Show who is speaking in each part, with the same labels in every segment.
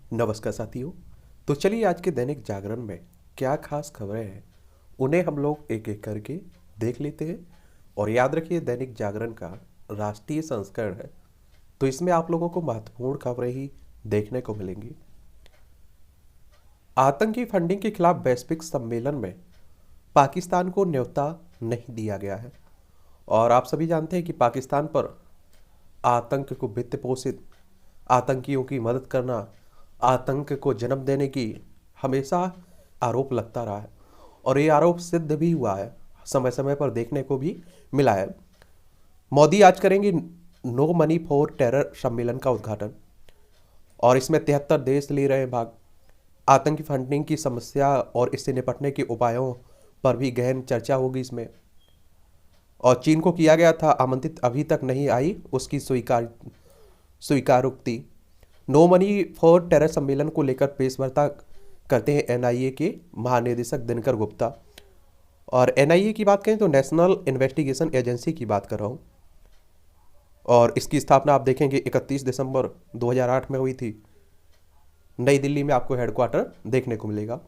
Speaker 1: नमस्कार साथियों। तो चलिए आज के दैनिक जागरण में क्या खास खबरें हैं उन्हें हम लोग एक एक करके देख लेते हैं। और याद रखिए दैनिक जागरण का राष्ट्रीय संस्करण है, तो इसमें आप लोगों को महत्वपूर्ण खबरें ही देखने को मिलेंगी। आतंकी फंडिंग के खिलाफ वैश्विक सम्मेलन में पाकिस्तान को न्योता नहीं दिया गया है। और आप सभी जानते हैं कि पाकिस्तान पर आतंक को वित्त पोषित, आतंकियों की मदद करना, आतंक को जन्म देने की हमेशा आरोप लगता रहा है। और ये आरोप सिद्ध भी हुआ है, समय समय पर देखने को भी मिला है। मोदी आज करेंगे नो मनी फॉर टेरर सम्मेलन का उद्घाटन, और इसमें 73 देश ले रहे हैं भाग। आतंकी फंडिंग की समस्या और इससे निपटने के उपायों पर भी गहन चर्चा होगी इसमें। और चीन को किया गया था आमंत्रित, अभी तक नहीं आई उसकी स्वीकारोक्ति। नो मनी फॉर टेरर सम्मेलन को लेकर पेशवार्ता करते हैं एनआईए के महानिदेशक दिनकर गुप्ता। और एनआईए की बात करें तो नेशनल इन्वेस्टिगेशन एजेंसी की बात कर रहा हूँ। और इसकी स्थापना आप देखेंगे 31 दिसंबर 2008 में हुई थी। नई दिल्ली में आपको हेडक्वार्टर देखने को मिलेगा।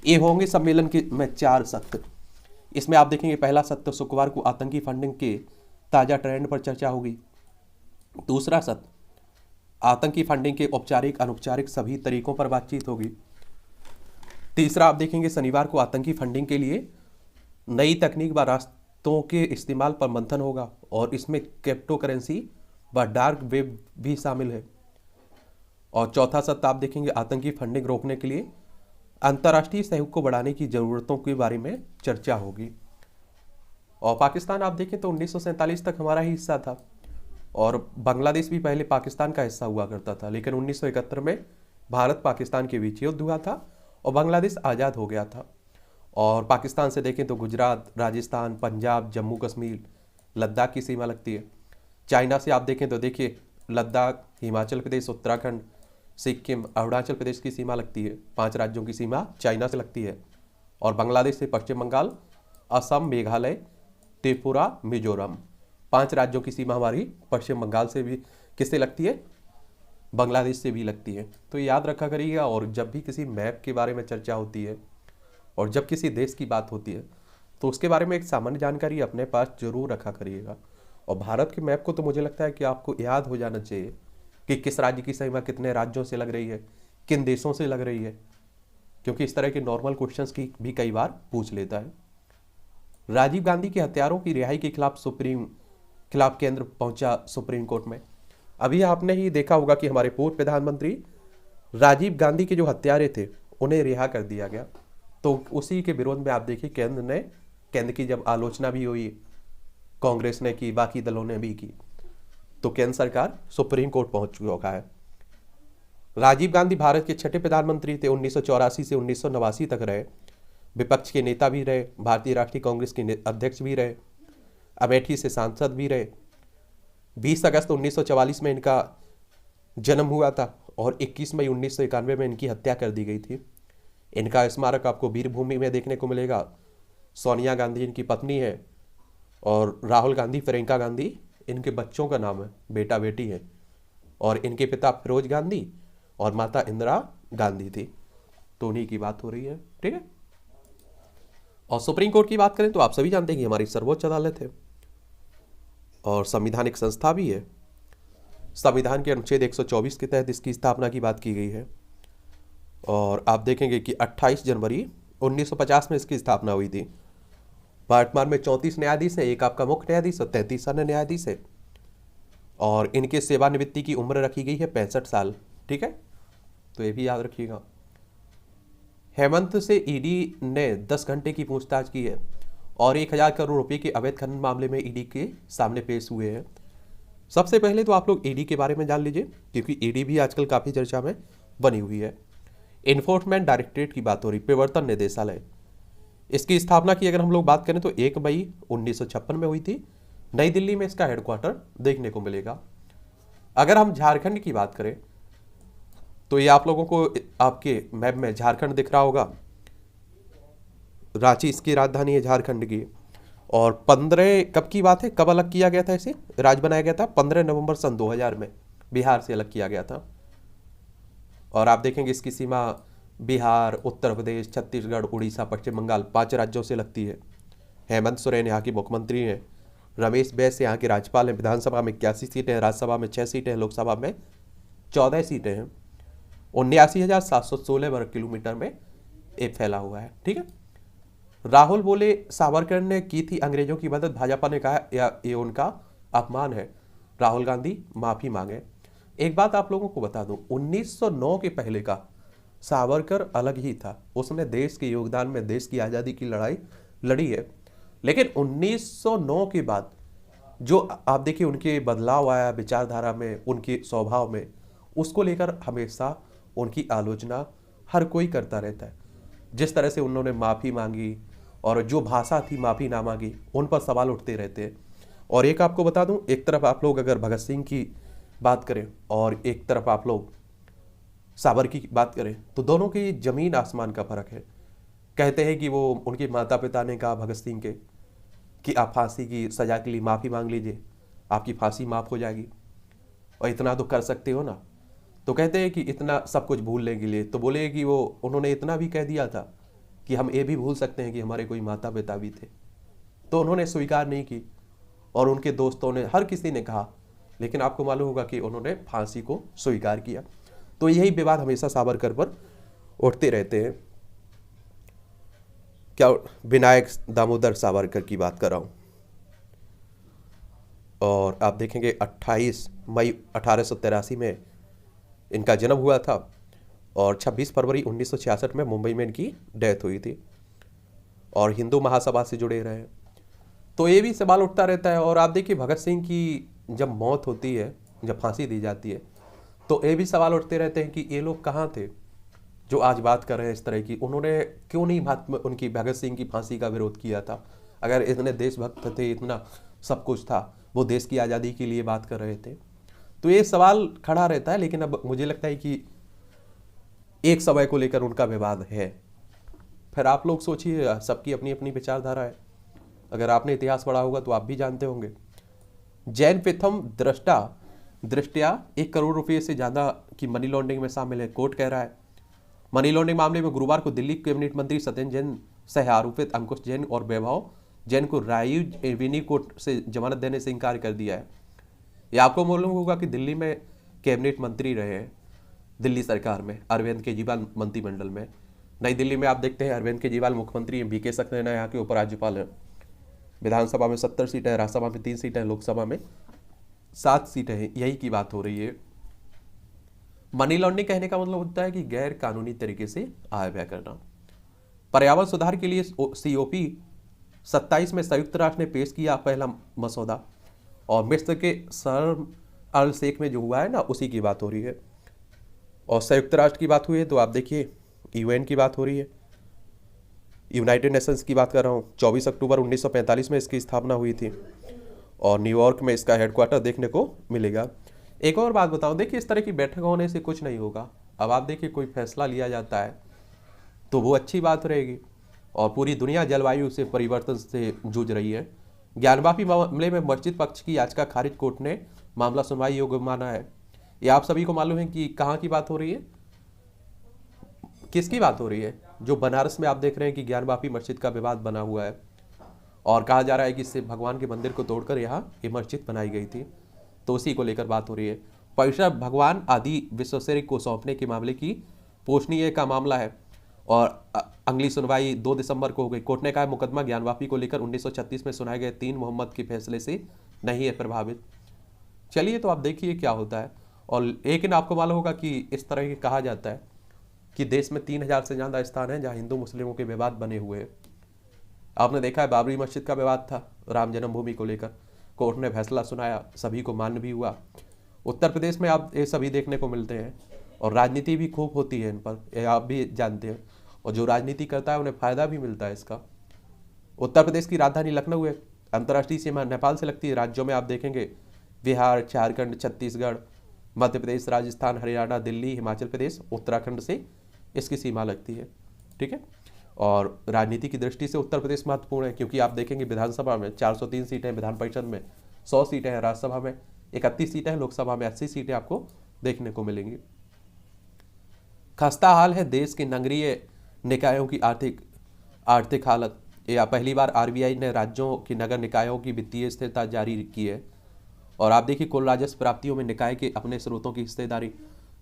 Speaker 1: ये होंगे सम्मेलन के में 4 सत्र। इसमें आप देखेंगे पहला सत्र शुक्रवार को आतंकी फंडिंग के ताज़ा ट्रेंड पर चर्चा होगी। दूसरा सत्र आतंकी फंडिंग के औपचारिक अनौपचारिक सभी तरीकों पर बातचीत होगी। तीसरा आप देखेंगे शनिवार को आतंकी फंडिंग के लिए नई तकनीक व रास्तों के इस्तेमाल पर मंथन होगा, और इसमें क्रिप्टो करेंसी व डार्क वेब भी शामिल है। और चौथा सत्र आप देखेंगे आतंकी फंडिंग रोकने के लिए अंतर्राष्ट्रीय सहयोग को बढ़ाने की ज़रूरतों के बारे में चर्चा होगी। और पाकिस्तान आप देखें तो 1947 तक हमारा ही हिस्सा था, और बांग्लादेश भी पहले पाकिस्तान का हिस्सा हुआ करता था। लेकिन 1971 में भारत पाकिस्तान के बीच युद्ध हुआ था और बांग्लादेश आज़ाद हो गया था। और पाकिस्तान से देखें तो गुजरात, राजस्थान, पंजाब, जम्मू कश्मीर, लद्दाख की सीमा लगती है। चाइना से आप देखें तो देखिए लद्दाख, हिमाचल प्रदेश, उत्तराखंड, सिक्किम, अरुणाचल प्रदेश की सीमा लगती है। 5 राज्यों की सीमा चाइना से लगती है। और बांग्लादेश से पश्चिम बंगाल, असम, मेघालय, त्रिपुरा, मिजोरम, 5 राज्यों की सीमा हमारी पश्चिम बंगाल से भी किससे लगती है? बांग्लादेश से भी लगती है। तो याद रखा करिएगा। और जब भी किसी मैप के बारे में चर्चा होती है और जब किसी देश की बात होती है तो उसके बारे में एक सामान्य जानकारी अपने पास जरूर रखा करिएगा। और भारत के मैप को तो मुझे लगता है कि आपको याद हो जाना चाहिए कि किस राज्य की सीमा कितने राज्यों से लग रही है, किन देशों से लग रही है, क्योंकि इस तरह के नॉर्मल क्वेश्चंस की भी कई बार पूछ लेता है। राजीव गांधी के हत्यारों की रिहाई के खिलाफ केंद्र पहुंचा सुप्रीम कोर्ट में। अभी आपने ही देखा होगा कि हमारे पूर्व प्रधानमंत्री राजीव गांधी के जो हत्यारे थे उन्हें रिहा कर दिया गया। तो उसी के विरोध में आप देखिए केंद्र की जब आलोचना भी हुई, कांग्रेस ने की, बाकी दलों ने भी की, तो केंद्र सरकार सुप्रीम कोर्ट पहुंच चुका है। राजीव गांधी भारत के 6ठे प्रधानमंत्री थे। 1984 से 1989 तक रहे, विपक्ष के नेता भी रहे, भारतीय राष्ट्रीय कांग्रेस के अध्यक्ष भी रहे, अमेठी से सांसद भी रहे। 20 अगस्त 1944 में इनका जन्म हुआ था और 21 मई 1991 में इनकी हत्या कर दी गई थी। इनका स्मारक आपको वीरभूमि में देखने को मिलेगा। सोनिया गांधी इनकी पत्नी है, और राहुल गांधी, प्रियंका गांधी इनके बच्चों का नाम है, बेटा बेटी है। और इनके पिता फिरोज गांधी और माता इंदिरा गांधी थी। तो उन्हीं की बात हो रही है, ठीक है। और सुप्रीम कोर्ट की बात करें तो आप सभी जानते हैं कि हमारी सर्वोच्च अदालत है और संवैधानिक संस्था भी है। संविधान के अनुच्छेद 124 के तहत इसकी स्थापना की बात की गई है। और आप देखेंगे कि 28 जनवरी 1950 में इसकी स्थापना हुई थी। वर्तमान में 34 न्यायाधीश है, एक आपका मुख्य न्यायाधीश और 33 अन्य न्यायाधीश है। और इनके सेवानिवृत्ति की उम्र रखी गई है 65 साल, ठीक है। तो ये भी याद रखिएगा। हेमंत से ईडी ने 10 घंटे की पूछताछ की है और 1000 करोड़ रुपए के अवैध खनन मामले में ईडी के सामने पेश हुए हैं। सबसे पहले तो आप लोग ईडी के बारे में जान लीजिए, क्योंकि ईडी भी आजकल काफ़ी चर्चा में बनी हुई है। इन्फोर्समेंट डायरेक्टरेट की बात हो रही, प्रवर्तन निदेशालय, इसकी स्थापना की अगर हम लोग बात करें तो 1 मई 1956 में हुई थी। नई दिल्ली में इसका हेडक्वार्टर देखने को मिलेगा। अगर हम झारखंड की बात करें तो ये आप लोगों को आपके मैप में झारखंड दिख रहा होगा। रांची इसकी राजधानी है झारखंड की। और 15 कब की बात है, कब अलग किया गया था, इसे राज्य बनाया गया था 15 नवंबर सन 2000 में बिहार से अलग किया गया था। और आप देखेंगे इसकी सीमा बिहार, उत्तर प्रदेश, छत्तीसगढ़, उड़ीसा, पश्चिम बंगाल 5 राज्यों से लगती है। हेमंत सोरेन यहाँ की मुख्यमंत्री हैं। रमेश बैस यहाँ के राज्यपाल हैं। विधानसभा में 81 सीटें हैं, राज्यसभा में 6 सीटें हैं, लोकसभा में 14 सीटें हैं। 79,716 वर्ग किलोमीटर में ये फैला हुआ है। ठीक है। राहुल बोले सावरकर ने की थी अंग्रेजों की मदद, भाजपा ने कहा ये उनका अपमान है, राहुल गांधी माफी मांगे। एक बात आप लोगों को बता दूं, 1909 के पहले का सावरकर अलग ही था। उसने देश के योगदान में देश की आज़ादी की लड़ाई लड़ी है। लेकिन 1909 के बाद जो आप देखिए उनके बदलाव आया विचारधारा में, उनके स्वभाव में, उसको लेकर हमेशा उनकी आलोचना हर कोई करता रहता है। जिस तरह से उन्होंने माफ़ी मांगी और जो भाषा थी माफ़ी ना मांगी, उन पर सवाल उठते रहते हैं। और एक आपको बता दूं, एक तरफ आप लोग अगर भगत सिंह की बात करें और एक तरफ आप लोग सावरकर की बात करें, तो दोनों की ज़मीन आसमान का फ़र्क है। कहते हैं कि वो उनके माता पिता ने कहा भगत सिंह के कि आप फांसी की सज़ा के लिए माफ़ी मांग लीजिए, आपकी फांसी माफ़ हो जाएगी और इतना तो कर सकते हो ना। तो कहते हैं कि इतना सब कुछ भूलने के लिए, तो बोले कि वो उन्होंने इतना भी कह दिया था कि हम ये भी भूल सकते हैं कि हमारे कोई माता पिता भी थे। तो उन्होंने स्वीकार नहीं की और उनके दोस्तों ने, हर किसी ने कहा, लेकिन आपको मालूम होगा कि उन्होंने फांसी को स्वीकार किया। तो यही विवाद हमेशा सावरकर पर उठते रहते हैं। क्या विनायक दामोदर सावरकर की बात कर रहा हूँ। और आप देखेंगे 28 मई 1883 में इनका जन्म हुआ था और 26 फरवरी 1966 में मुंबई में इनकी डेथ हुई थी। और हिंदू महासभा से जुड़े रहे। तो ये भी सवाल उठता रहता है। और आप देखिए भगत सिंह की जब मौत होती है, जब फांसी दी जाती है, तो ये भी सवाल उठते रहते हैं कि ये लोग कहाँ थे जो आज बात कर रहे हैं इस तरह की। उन्होंने क्यों नहीं उनकी भगत सिंह की फांसी का विरोध किया था? अगर इतने देशभक्त थे, इतना सब कुछ था, वो देश की आज़ादी के लिए बात कर रहे थे। तो ये सवाल खड़ा रहता है। लेकिन अब मुझे लगता है कि एक समय को लेकर उनका विवाद है। फिर आप लोग सोचिए, सबकी अपनी अपनी विचारधारा है। अगर आपने इतिहास पढ़ा होगा तो आप भी जानते होंगे। जैन प्रथम दृष्टया 1 करोड़ रुपए से ज़्यादा की मनी लॉन्ड्रिंग में शामिल है, कोर्ट कह रहा है। मनी लॉन्ड्रिंग मामले में गुरुवार को दिल्ली कैबिनेट मंत्री सत्येंद्र जैन सह आरोपित अंकुश जैन और वैभव जैन को राजीव एवेन्यू कोर्ट से जमानत देने से इनकार कर दिया है। ये आपको मालूम होगा कि दिल्ली में कैबिनेट मंत्री रहे हैं, दिल्ली सरकार में, अरविंद केजरीवाल मंत्रिमंडल में। नई दिल्ली में आप देखते हैं अरविंद केजरीवाल मुख्यमंत्री हैं, बीके सक्सेना यहाँ के उपराज्यपाल हैं। विधानसभा में 70 सीटें हैं, राज्यसभा में 3 सीटें हैं, लोकसभा में 7 सीटें हैं। यही की बात हो रही है। मनी लॉन्ड्रिंग कहने का मतलब होता है कि गैर कानूनी तरीके से आय व्यय करना। पर्यावरण सुधार के लिए COP 27 में संयुक्त राष्ट्र ने पेश किया पहला मसौदा। और मिस्र के शर्म अल शेख में जो हुआ है ना, उसी की बात हो रही है। और संयुक्त राष्ट्र की बात हुई है तो आप देखिए UN की बात हो रही है, यूनाइटेड नेशंस की बात कर रहा हूँ। 24 अक्टूबर 1945 में इसकी स्थापना हुई थी और न्यूयॉर्क में इसका हेडक्वार्टर देखने को मिलेगा। एक और बात बताऊँ, देखिए इस तरह की बैठक होने से कुछ नहीं होगा। अब आप देखिए कोई फैसला लिया जाता है तो वो अच्छी बात रहेगी। और पूरी दुनिया जलवायु से परिवर्तन से जूझ रही है। ज्ञानवापी मामले में मस्जिद पक्ष की याचिका खारिज, कोर्ट ने मामला सुनवाई योग्य माना है। ये आप सभी को मालूम है कि कहाँ की बात हो रही है, किसकी बात हो रही है? जो बनारस में आप देख रहे हैं कि ज्ञानवापी मस्जिद का विवाद बना हुआ है और कहा जा रहा है कि इससे भगवान के मंदिर को तोड़कर यहाँ ये मस्जिद बनाई गई थी। तो उसी को लेकर बात हो रही है। परिसर भगवान आदि विश्वेश्वरी को सौंपने के मामले की पोषणीय का मामला है और अगली सुनवाई 2 दिसंबर को हो गई। कोर्ट ने कहा मुकदमा ज्ञानवापी को लेकर 1936 में सुनाए गए 3 मोहम्मद के फैसले से नहीं है प्रभावित। चलिए तो आप देखिए क्या होता है। और लेकिन आपको मालूम होगा कि इस तरह की कहा जाता है कि देश में 3000 से ज़्यादा स्थान हैं जहाँ हिंदू मुस्लिमों के विवाद बने हुए हैं। आपने देखा है बाबरी मस्जिद का विवाद था राम जन्मभूमि को लेकर, कोर्ट ने फैसला सुनाया, सभी को मान्य भी हुआ। उत्तर प्रदेश में आप ये सभी देखने को मिलते हैं और राजनीति भी खूब होती है इन पर, ये आप भी जानते हैं। और जो राजनीति करता है उन्हें फ़ायदा भी मिलता है इसका। उत्तर प्रदेश की राजधानी लखनऊ है, अंतर्राष्ट्रीय सीमा नेपाल से लगती है। राज्यों में आप देखेंगे बिहार, झारखंड, छत्तीसगढ़, मध्य प्रदेश, राजस्थान, हरियाणा, दिल्ली, हिमाचल प्रदेश, उत्तराखंड से इसकी सीमा लगती है। ठीक है। और राजनीति की दृष्टि से उत्तर प्रदेश महत्वपूर्ण है क्योंकि आप देखेंगे विधानसभा में 403 सीटें, विधान परिषद में 100 सीटें हैं, राज्यसभा में 31 सीटें हैं, लोकसभा में 80 सीटें आपको देखने को मिलेंगी। खस्ता हाल है देश के नगरीय निकायों की आर्थिक हालत। या पहली बार आरबीआई ने राज्यों की नगर निकायों की वित्तीय स्थिरता जारी की है। और आप देखिए कुल राजस्व प्राप्तियों में निकाय के अपने स्रोतों की हिस्सेदारी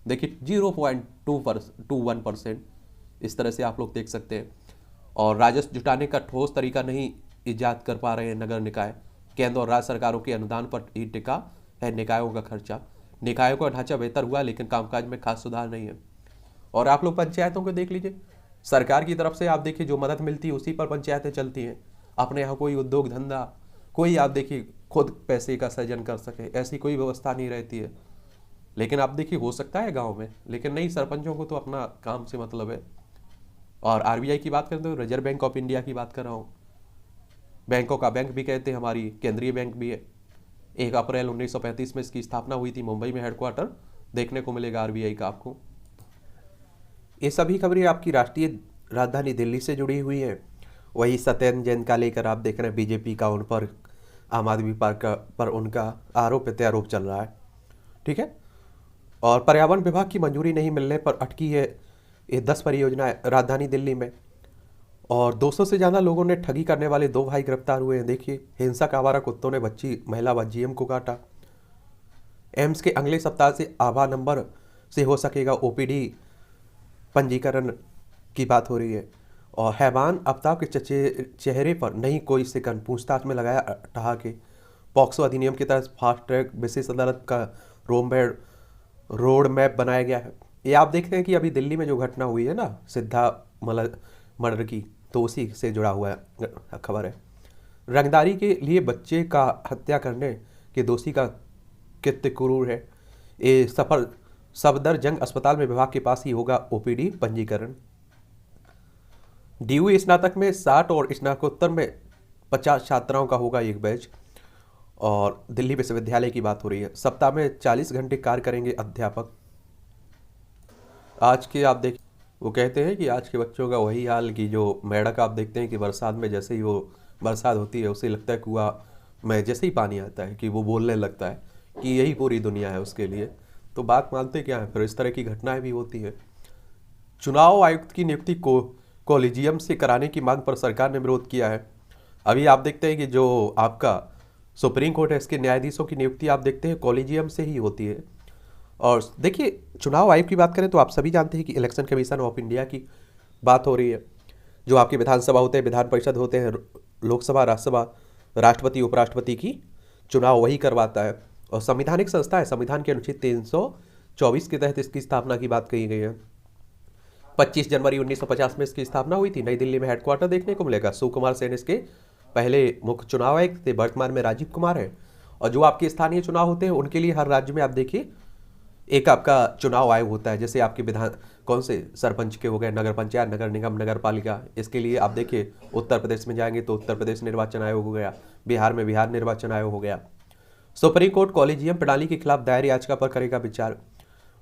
Speaker 1: देखिए 0.21%, इस तरह से आप लोग देख सकते हैं। और राजस्व जुटाने का ठोस तरीका नहीं इजाद कर पा रहे हैं नगर निकाय। केंद्र और राज्य सरकारों के अनुदान पर ही टिका है निकायों का खर्चा। निकायों का ढांचा बेहतर हुआ लेकिन कामकाज में खास सुधार नहीं है। और आप लोग पंचायतों को देख लीजिए, सरकार की तरफ से आप देखिए जो मदद मिलती है उसी पर पंचायतें चलती हैं। अपने यहाँ कोई उद्योग धंधा, कोई आप देखिए खुद पैसे का सृजन कर सके, ऐसी कोई व्यवस्था नहीं रहती है। लेकिन आप देखिए हो सकता है गांव में, लेकिन नहीं, सरपंचों को तो अपना काम से मतलब है। और आरबीआई की बात करें तो रिजर्व बैंक ऑफ इंडिया की बात कर रहा हूँ। बैंकों का बैंक भी कहते हैं, हमारी केंद्रीय बैंक भी है। 1 अप्रैल 1935 में इसकी स्थापना हुई थी। मुंबई में हेडक्वार्टर देखने को मिलेगा आरबीआई का आपको। ये सभी खबरें आपकी राष्ट्रीय राजधानी दिल्ली से जुड़ी हुई है। वही सत्येंद्र जैन का लेकर आप देख रहे हैं बीजेपी का उन पर, आम आदमी पार्टी पर उनका आरोप प्रत्यारोप चल रहा है। ठीक है। और पर्यावरण विभाग की मंजूरी नहीं मिलने पर अटकी है ये 10 परियोजनाएं राजधानी दिल्ली में। और 200 से ज़्यादा लोगों ने ठगी करने वाले 2 भाई गिरफ्तार हुए हैं। देखिए, हिंसक आवारा कुत्तों ने बच्ची महिला व जीएम को काटा। एम्स के अगले सप्ताह से आभा नंबर से हो सकेगा ओपीडी पंजीकरण की बात हो रही है। और हैवान आफ्ताब के चेहरे पर नहीं कोई सिकन, पूछताछ में लगाया ठहाके। पॉक्सो अधिनियम के तहत फास्ट ट्रैक विशेष अदालत का रोड मैप बनाया गया है। ये आप देखते हैं कि अभी दिल्ली में जो घटना हुई है ना सिद्धा मर्डर की, तो उसी से जुड़ा हुआ है खबर है। रंगदारी के लिए बच्चे का हत्या करने के दोषी का कृत्य क्रूर है। ये सफदरजंग अस्पताल में विभाग के पास ही होगा ओपीडी पंजीकरण। डीयू स्नातक में 60 और स्नातकोत्तर में 50 छात्राओं का होगा एक बैच। और दिल्ली विश्वविद्यालय की बात हो रही है। सप्ताह में 40 घंटे कार्य करेंगे अध्यापक। आज के आप देख, वो कहते हैं कि आज के बच्चों का वही हाल कि जो मेढक आप देखते हैं कि बरसात में जैसे ही वो बरसात होती है उसे लगता है कुआं में जैसे ही पानी आता है कि वो बोलने लगता है कि यही पूरी दुनिया है उसके लिए। तो बात मानते क्या है, फिर इस तरह की घटनाएं भी होती है। चुनाव आयुक्त की नियुक्ति को कॉलेजियम से कराने की मांग पर सरकार ने विरोध किया है। अभी आप देखते हैं कि जो आपका सुप्रीम कोर्ट है इसके न्यायाधीशों की नियुक्ति आप देखते हैं कॉलेजियम से ही होती है। और देखिए चुनाव आयोग की बात करें तो आप सभी जानते हैं कि इलेक्शन कमीशन ऑफ इंडिया की बात हो रही है। जो आपकी विधानसभा होते हैं, विधान परिषद होते हैं, लोकसभा, राज्यसभा, राष्ट्रपति, उपराष्ट्रपति की चुनाव वही करवाता है। और संवैधानिक संस्था है। संविधान के अनुच्छेद 324 के तहत इसकी स्थापना की बात कही गई है। 25 जनवरी 1950 में इसकी स्थापना हुई थी। नई दिल्ली में हेडक्वार्टर देखने को मिलेगा। सुकुमार सेन इसके पहले मुख्य चुनाव आयुक्त थे, वर्तमान में राजीव कुमार है। और जो आपके स्थानीय चुनाव होते हैं उनके लिए हर राज्य में आप देखिए एक आपका चुनाव आयोग होता है। जैसे आपके विधान कौन से सरपंच के हो गए, नगर पंचायत, नगर निगम, नगर पालिका, इसके लिए आप देखिए उत्तर प्रदेश में जाएंगे तो उत्तर प्रदेश निर्वाचन आयोग हो गया, बिहार में बिहार निर्वाचन आयोग हो गया। सुप्रीम कोर्ट कॉलेजियम प्रणाली के खिलाफ दायर याचिका पर करेगा विचार।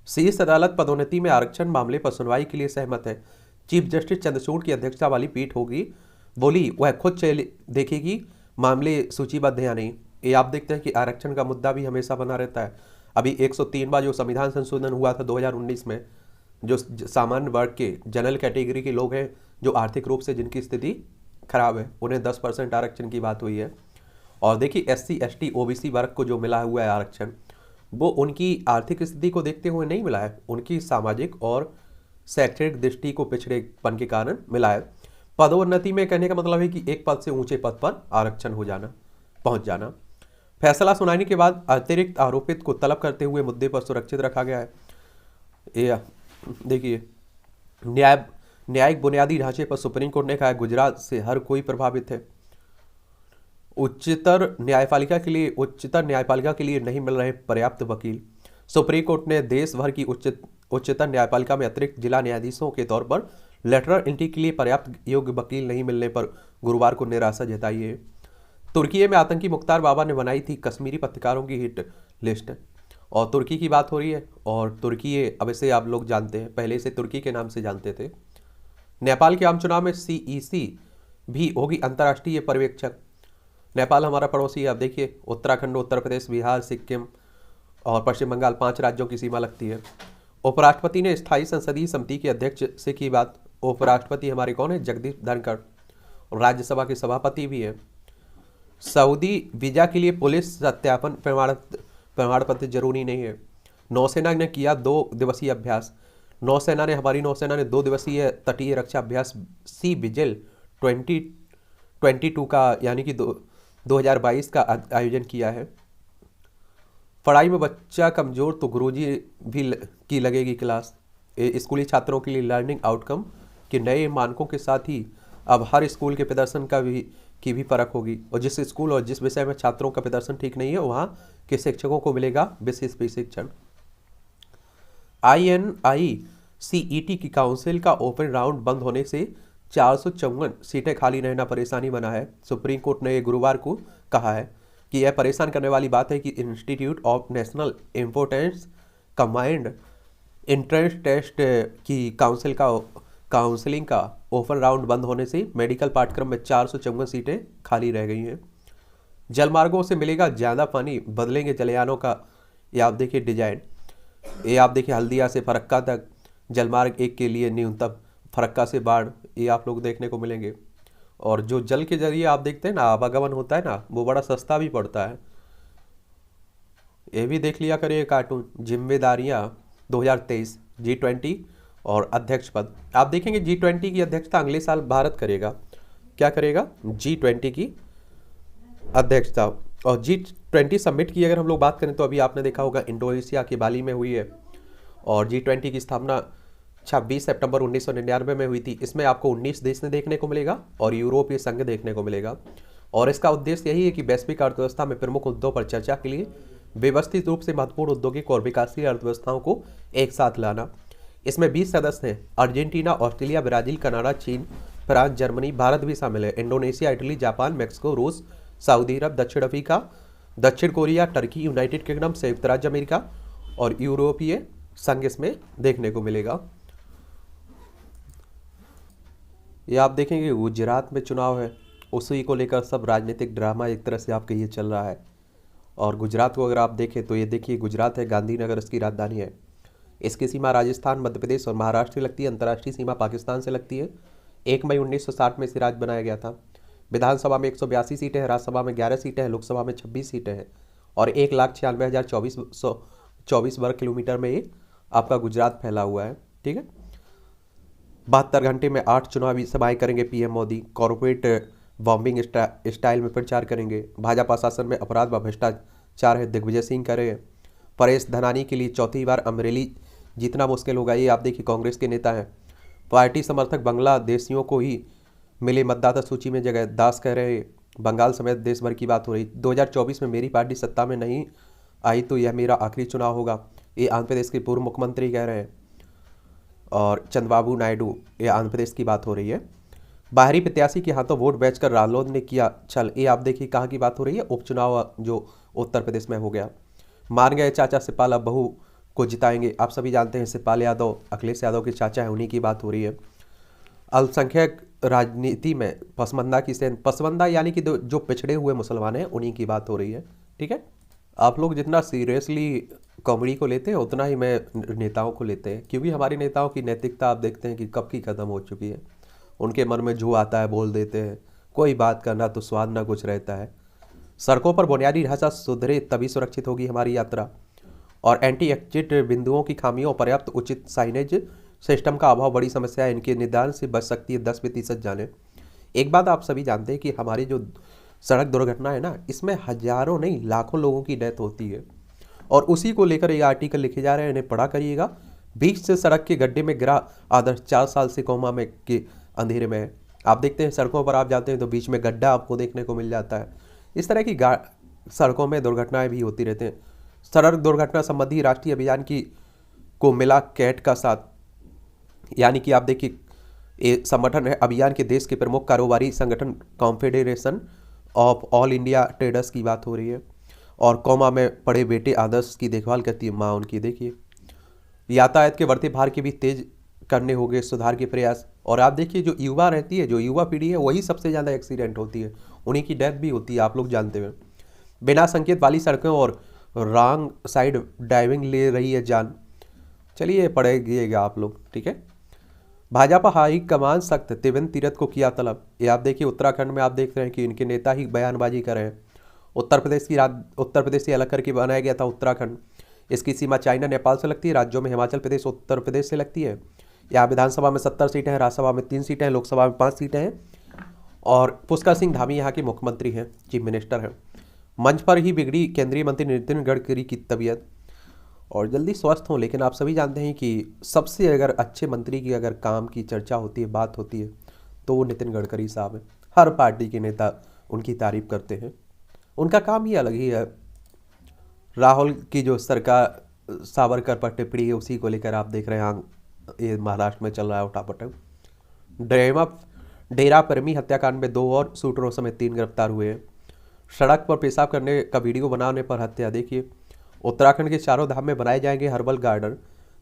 Speaker 1: शीर्ष अदालत पदोन्नति में आरक्षण मामले पर सुनवाई के लिए सहमत है। चीफ जस्टिस चंद्रचूड़ की अध्यक्षता वाली पीठ होगी, बोली वह खुद देखेगी मामले सूचीबद्ध या नहीं। ये आप देखते हैं कि आरक्षण का मुद्दा भी हमेशा बना रहता है। अभी 103 बार जो संविधान संशोधन हुआ था 2019 में, जो सामान्य वर्ग के जनरल कैटेगरी के लोग हैं, जो आर्थिक रूप से जिनकी स्थिति खराब है, उन्हें 10% आरक्षण की बात हुई है। और देखिए SC ST OBC वर्ग को जो मिला हुआ है आरक्षण, वो उनकी आर्थिक स्थिति को देखते हुए नहीं मिला है, उनकी सामाजिक और शैक्षणिक दृष्टि को पिछड़ेपन के कारण मिला है। पदोन्नति में कहने का मतलब है कि एक पद से ऊंचे पद पर आरक्षण हो जाना, पहुंच जाना। फैसला सुनाने के बाद अतिरिक्त आरोपित को तलब करते हुए मुद्दे पर सुरक्षित रखा गया है। ये देखिए न्यायिक बुनियादी ढांचे पर सुप्रीम कोर्ट ने कहा है गुजरात से हर कोई प्रभावित है। उच्चतर न्यायपालिका के लिए नहीं मिल रहे पर्याप्त वकील। सुप्रीम कोर्ट ने देश भर की उच्चतर न्यायपालिका में अतिरिक्त जिला न्यायाधीशों के तौर पर लेटरल एंट्री के लिए पर्याप्त योग्य वकील नहीं मिलने पर गुरुवार को निराशा जताई है। तुर्की में आतंकी मुख्तार बाबा ने बनाई थी कश्मीरी पत्रकारों की हिट लिस्ट। और तुर्की की बात हो रही है। और तुर्की अब इसे आप लोग जानते हैं, पहले से तुर्की के नाम से जानते थे। नेपाल के आम चुनाव में CEC भी होगी अंतर्राष्ट्रीय पर्यवेक्षक। नेपाल हमारा पड़ोसी है। आप देखिए उत्तराखंड, उत्तर प्रदेश, बिहार, सिक्किम और पश्चिम बंगाल 5 राज्यों की सीमा लगती है। उपराष्ट्रपति ने स्थायी संसदीय समिति के अध्यक्ष से की बात। उपराष्ट्रपति हमारे कौन है? जगदीप धनखड़। राज्यसभा के सभापति भी है। सऊदी वीजा के लिए पुलिस सत्यापन प्रमाण पत्र जरूरी नहीं है। नौसेना ने किया 2 दिवसीय अभ्यास। हमारी नौसेना ने 2 दिवसीय तटीय रक्षा अभ्यास सी विजिल 2022 का यानी कि 2022 का आयोजन किया है। पढ़ाई में बच्चा कमजोर तो गुरुजी भी की लगेगी क्लास। स्कूली छात्रों के लिए लर्निंग आउटकम के नए मानकों के साथ ही अब हर स्कूल के प्रदर्शन की भी परख होगी, और जिस स्कूल और जिस विषय में छात्रों का प्रदर्शन ठीक नहीं है वहाँ के शिक्षकों को मिलेगा विशेष प्रशिक्षण। INICET की काउंसिल का ओपन राउंड बंद होने से 454 सीटें खाली रहना परेशानी बना है। सुप्रीम कोर्ट ने गुरुवार को कहा है कि यह परेशान करने वाली बात है कि institute of national importance combined entrance test की काउंसलिंग का ओपन राउंड बंद होने से मेडिकल पाठ्यक्रम में 454 सीटें खाली रह गई हैं। जलमार्गों से मिलेगा ज़्यादा पानी, बदलेंगे जलयानों का ये आप देखिए डिजाइन। ये आप देखिए हल्दिया से फरक्का तक जलमार्ग 1 के लिए न्यूनतम, फरक्का से बाढ़, ये आप लोग देखने को मिलेंगे। और जो जल के जरिए आप देखते हैं ना आवागमन होता है ना, वो बड़ा सस्ता भी पड़ता है। ये भी देख लिया करिए कार्टून। जिम्मेदारियां 2023 G20 और अध्यक्ष पद। आप देखेंगे G20 की अध्यक्षता अगले साल भारत करेगा। क्या करेगा? G20 की अध्यक्षता। और G20 समिट की अगर हम लोग बात करें तो अभी आपने देखा होगा इंडोनेशिया के बाली में हुई है, और G20 की स्थापना 26 सितंबर 1999 में हुई थी। इसमें आपको 19 देश ने देखने को मिलेगा और यूरोपीय संघ देखने को मिलेगा, और इसका उद्देश्य यही है कि वैश्विक अर्थव्यवस्था में प्रमुख मुद्दों पर चर्चा के लिए व्यवस्थित रूप से महत्वपूर्ण औद्योगिक और विकासशील अर्थव्यवस्थाओं को एक साथ लाना। इसमें 20 सदस्य हैं। अर्जेंटीना, ऑस्ट्रेलिया, ब्राजील, कनाडा, चीन, फ्रांस, जर्मनी, भारत भी शामिल है। इंडोनेशिया, इटली, जापान, मैक्सिको, रूस, सऊदी अरब, दक्षिण अफ्रीका, दक्षिण कोरिया, टर्की, यूनाइटेड किंगडम, संयुक्त राज्य अमेरिका और यूरोपीय संघ इसमें देखने को मिलेगा। ये आप देखेंगे गुजरात में चुनाव है, उसी को लेकर सब राजनीतिक ड्रामा एक तरह से आप कहिए चल रहा है। और गुजरात को अगर आप देखें तो ये देखिए गुजरात है, गांधीनगर इसकी राजधानी है। इसकी सीमा राजस्थान, मध्य प्रदेश और महाराष्ट्र से लगती है। अंतर्राष्ट्रीय सीमा पाकिस्तान से लगती है। 1 मई 1960 में इसे राज्य बनाया गया था। विधानसभा में 182 सीटें हैं, राज्यसभा में 11 सीटें हैं, लोकसभा में 26 सीटें हैं, और 1,96,024 वर्ग किलोमीटर में ये आपका गुजरात फैला हुआ है। ठीक है। 72 घंटे में 8 चुनावी सभाएं करेंगे PM Modi. Corporate bombing style में प्रचार करेंगे। भाजपा शासन में अपराध व भ्रष्टाचार है, दिग्विजय सिंह करें। परेश धनानी के लिए चौथी बार अमरेली जीतना मुश्किल होगा, ये आप देखिए कांग्रेस के नेता हैं। पार्टी समर्थक बांग्लादेशियों को ही मिले मतदाता सूची में जगह, दास कह रहे। बंगाल समेत देश भर की बात हो रही। 2024 में मेरी पार्टी सत्ता में नहीं आई तो यह मेरा आखिरी चुनाव होगा, ये आंध्र प्रदेश के पूर्व मुख्यमंत्री कह रहे हैं। और चंद्रबाबू नायडू, ये आंध्र प्रदेश की बात हो रही है। बाहरी प्रत्याशी के हाथों वोट बेचकर रालोद ने किया छल, ये आप देखिए कहाँ की बात हो रही है, उपचुनाव जो उत्तर प्रदेश में हो गया। मान गए चाचा शिवपाल अब बहू को जिताएंगे। आप सभी जानते हैं शिवपाल यादव अखिलेश यादव के चाचा है, उन्हीं की बात हो रही है। अल्पसंख्यक राजनीति में पसवंदा यानी कि जो पिछड़े हुए मुसलमान हैं उन्हीं की बात हो रही है। ठीक है। आप लोग जितना सीरियसली कॉमेडी को लेते हैं उतना ही मैं नेताओं को लेते हैं, क्योंकि हमारे नेताओं की नैतिकता आप देखते हैं कि कब की खत्म हो चुकी है। उनके मन में जो आता है बोल देते हैं, कोई बात करना तो स्वाद ना कुछ रहता है। सड़कों पर बुनियादी ढांचा सुधरे तभी सुरक्षित होगी हमारी यात्रा। और एंटी एग्जिट बिंदुओं की खामियों, पर्याप्त उचित साइनेज सिस्टम का अभाव बड़ी समस्या है। इनके निदान से बच सकती है 10% जाने। एक बात आप सभी जानते हैं कि हमारी जो सड़क दुर्घटना है ना, इसमें हजारों नहीं लाखों लोगों की डेथ होती है, और उसी को लेकर ये आर्टिकल लिखे जा रहे हैं, इन्हें पढ़ा करिएगा। बीच से सड़क के गड्ढे में गिरा आदर्श 4 साल से कोमा में के अंधेरे में है। आप देखते हैं सड़कों पर आप जाते हैं तो बीच में गड्ढा आपको देखने को मिल जाता है। इस तरह की सड़कों में दुर्घटनाएं भी होती रहती हैं। सड़क दुर्घटना संबंधी राष्ट्रीय अभियान की को मिला कैट का साथ, यानी कि आप देखिए ये संगठन है, अभियान के देश के प्रमुख कारोबारी संगठन confederation of all India traders की बात हो रही है। और कोमा में पड़े बेटे आदर्श की देखभाल करती है माँ उनकी। देखिए यातायात के बढ़ते भार के भी तेज करने होंगे सुधार के प्रयास। और आप देखिए जो युवा रहती है, जो युवा पीढ़ी है, वही सबसे ज़्यादा एक्सीडेंट होती है, उन्हीं की डेथ भी होती है, आप लोग जानते हैं। बिना संकेत वाली सड़कों और रॉन्ग साइड ड्राइविंग ले रही है जान।
Speaker 2: चलिए पढ़ेगिएगा आप लोग, ठीक है। भाजपा हाई कमान सख्त, त्रिवेंद्र तीरथ को किया तलब। ये आप देखिए उत्तराखंड में आप देख रहे हैं कि इनके नेता ही बयानबाजी कर रहे हैं। उत्तर प्रदेश से अलग करके बनाया गया था उत्तराखंड। इसकी सीमा चाइना नेपाल से लगती है। राज्यों में हिमाचल प्रदेश उत्तर प्रदेश से लगती है। यहाँ विधानसभा में 70 सीटें हैं, राज्यसभा में 3 सीटें हैं, लोकसभा में 5 सीटें हैं। और पुष्कर सिंह धामी यहाँ के मुख्यमंत्री हैं, चीफ मिनिस्टर हैं। मंच पर ही बिगड़ी केंद्रीय मंत्री नितिन गडकरी की तबीयत, और जल्दी स्वस्थ हों। लेकिन आप सभी जानते हैं कि सबसे अगर अच्छे मंत्री की अगर काम की चर्चा होती है, बात होती है, तो वो नितिन गडकरी साहब हैं। हर पार्टी के नेता उनकी तारीफ करते हैं, उनका काम ही अलग ही है। राहुल की जो सरकार सावरकर पर टिप्पणी है, उसी को लेकर आप देख रहे हैं ये महाराष्ट्र में चल रहा है उठापटक। डेरा प्रेमी हत्याकांड में 2 और शूटरों समेत 3 गिरफ्तार हुए हैं। सड़क पर पेशाब करने का वीडियो बनाने पर हत्या। देखिए उत्तराखंड के चारों धाम में बनाए जाएंगे हर्बल गार्डन।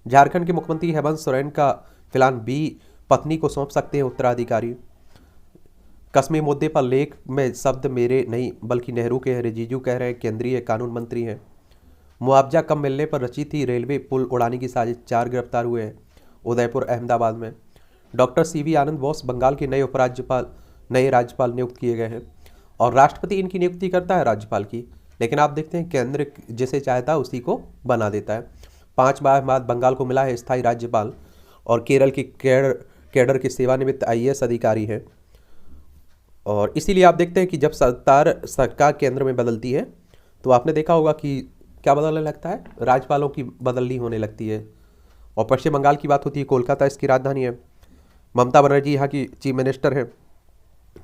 Speaker 2: झारखंड के मुख्यमंत्री हेमंत सोरेन का फिलहाल बी पत्नी को सौंप सकते हैं उत्तराधिकारी। कश्मीर मुद्दे पर लेख में शब्द मेरे नहीं बल्कि नेहरू के हैं, रिजिजू कह रहे हैं, केंद्रीय कानून मंत्री हैं। मुआवजा कम मिलने पर रची थी रेलवे पुल उड़ाने की साजिश, 4 गिरफ्तार हुए हैं उदयपुर अहमदाबाद में। डॉक्टर सीवी आनंद बोस बंगाल के नए राज्यपाल नियुक्त किए गए हैं, और राष्ट्रपति इनकी नियुक्ति करता है राज्यपाल की। लेकिन आप देखते हैं केंद्र जिसे चाहता है उसी को बना देता है। 5 माह बाद बंगाल को मिला है स्थायी राज्यपाल, और केरल के कैडर के सेवानिवृत्त IAS अधिकारी है। और इसीलिए आप देखते हैं कि जब सरकार केंद्र में बदलती है तो आपने देखा होगा कि क्या बदलने लगता है, राज्यपालों की बदली होने लगती है। और पश्चिम बंगाल की बात होती है, कोलकाता इसकी राजधानी है। ममता बनर्जी यहाँ की चीफ मिनिस्टर है,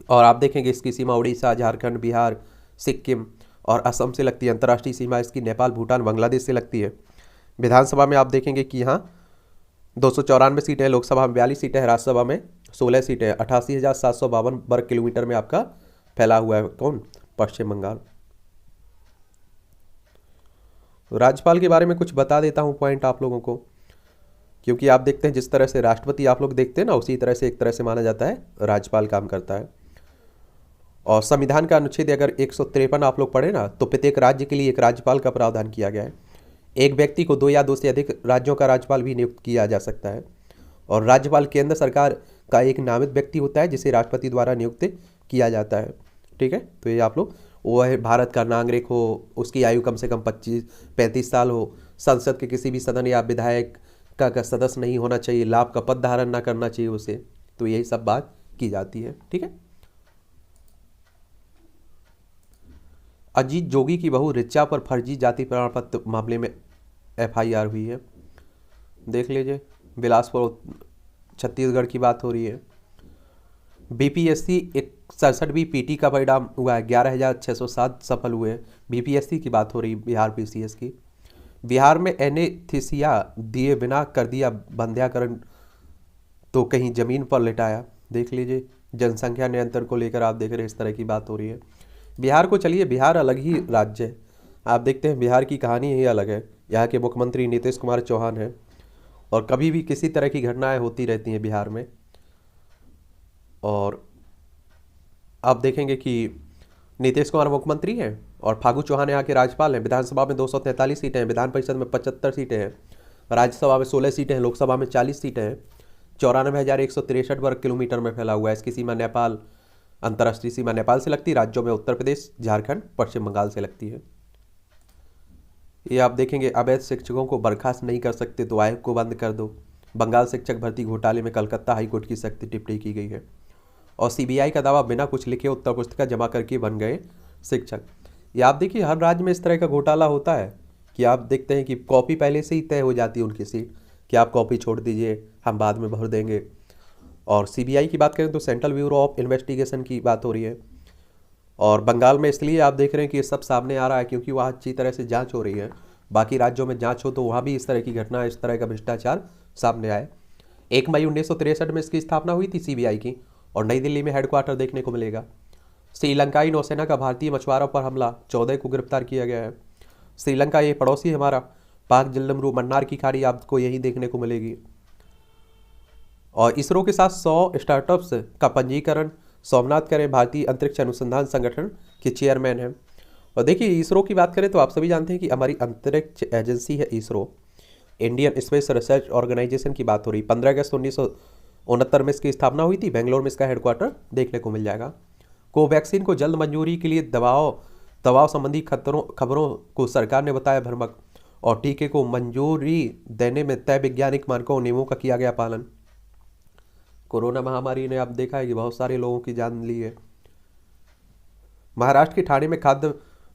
Speaker 2: और आप देखेंगे इसकी सीमा उड़ीसा, झारखंड, बिहार, सिक्किम और असम से लगती है। अंतर्राष्ट्रीय सीमा इसकी नेपाल, भूटान, बांग्लादेश से लगती है। विधानसभा में आप देखेंगे कि यहाँ 294 सीटें हैं, लोकसभा में 42 सीटें हैं, राज्यसभा में 16 सीटें हैं। 88,752 वर्ग किलोमीटर में आपका फैला हुआ है कौन, पश्चिम बंगाल। राज्यपाल के बारे में कुछ बता देता हूँ पॉइंट आप लोगों को, क्योंकि आप देखते हैं जिस तरह से राष्ट्रपति आप लोग देखते हैं ना, उसी तरह से एक तरह से माना जाता है राज्यपाल काम करता है। और संविधान का अनुच्छेद अगर 153 आप लोग पढ़े ना, तो प्रत्येक राज्य के लिए एक राज्यपाल का प्रावधान किया गया है। एक व्यक्ति को 2 या 2 से अधिक राज्यों का राज्यपाल भी नियुक्त किया जा सकता है। और राज्यपाल केंद्र सरकार का एक नामित व्यक्ति होता है जिसे राष्ट्रपति द्वारा नियुक्त किया जाता है, ठीक है। तो ये आप लोग, वो है भारत का नागरिक हो, उसकी आयु कम से कम 35 साल हो, संसद के किसी भी सदन या विधायक का सदस्य नहीं होना चाहिए, लाभ का पद धारण न करना चाहिए उसे। तो यही सब बात की जाती है, ठीक है। अजीत जोगी की बहू ऋचा पर फर्जी जाति प्रमाण पत्र मामले में FIR हुई है, देख लीजिए। बिलासपुर छत्तीसगढ़ की बात हो रही है। BPSC 67वीं PT का परिणाम हुआ है, 11,607 सफल हुए हैं। BPSC की बात हो रही, बिहार PCS की। बिहार में एनेस्थीसिया दिए बिना कर दिया बंध्याकरण, तो कहीं जमीन पर लिटाया, देख लीजिए। जनसंख्या नियंत्रण को लेकर आप देख रहे हैं, इस तरह की बात हो रही है। बिहार को चलिए, बिहार अलग ही राज्य है, आप देखते हैं बिहार की कहानी ही अलग है। यहाँ के मुख्यमंत्री नीतीश कुमार चौहान हैं, और कभी भी किसी तरह की घटनाएं होती रहती हैं बिहार में। और आप देखेंगे कि नीतीश कुमार मुख्यमंत्री हैं और फागू चौहान यहाँ के राज्यपाल हैं। विधानसभा में 243 सीटें हैं, विधान परिषद में 75 सीटें हैं, राज्यसभा में 16 सीटें हैं, लोकसभा में 40 सीटें हैं। 94,163 वर्ग किलोमीटर में फैला हुआ है। इसकी सीमा नेपाल, अंतर्राष्ट्रीय सीमा नेपाल से लगती है। राज्यों में उत्तर प्रदेश, झारखंड, पश्चिम बंगाल से लगती है। ये आप देखेंगे, अवैध शिक्षकों को बर्खास्त नहीं कर सकते तो आयोग को बंद कर दो। बंगाल शिक्षक भर्ती घोटाले में कलकत्ता हाईकोर्ट की सख्त टिप्पणी की गई है। और CBI का दावा, बिना कुछ लिखे उत्तर पुस्तिका जमा करके बन गए शिक्षक। ये आप देखिए, हर राज्य में इस तरह का घोटाला होता है कि आप देखते हैं कि कॉपी पहले से ही तय हो जाती है उनकी सीट, कि आप कॉपी छोड़ दीजिए, हम बाद में भर देंगे। और CBI की बात करें तो सेंट्रल ब्यूरो ऑफ इन्वेस्टिगेशन की बात हो रही है। और बंगाल में इसलिए आप देख रहे हैं कि ये सब सामने आ रहा है क्योंकि वहाँ अच्छी तरह से जांच हो रही है। बाकी राज्यों में जांच हो तो वहाँ भी इस तरह की घटना, इस तरह का भ्रष्टाचार सामने आए। 1 मई 1963 में इसकी स्थापना हुई थी CBI की, और नई दिल्ली में हेडक्वार्टर देखने को मिलेगा। श्रीलंकाई नौसेना का भारतीय मछुआरों पर हमला, 14 को गिरफ्तार किया गया है। श्रीलंका ये पड़ोसी हमारा, पाक जलमरू मन्नार की खाड़ी आपको यही देखने को मिलेगी। और इसरो के साथ 100 स्टार्टअप्स का पंजीकरण सोमनाथ करें, भारतीय अंतरिक्ष अनुसंधान संगठन के चेयरमैन हैं। और देखिए, इसरो की बात करें तो आप सभी जानते हैं कि हमारी अंतरिक्ष एजेंसी है ISRO, Indian space research organisation की बात हो रही, 15 अगस्त 1969 में इसकी स्थापना हुई थी। बेंगलोर में इसका हेडक्वार्टर देखने को मिल जाएगा। कोवैक्सीन को जल्द मंजूरी के लिए दबाव दबाव संबंधी खबरों को सरकार ने बताया भ्रामक, और टीके को मंजूरी देने में तय वैज्ञानिक मानकों और नियमों का किया गया पालन। कोरोना महामारी ने आप देखा है कि बहुत सारे लोगों की जान ली है। महाराष्ट्र के ठाणे में खाद्य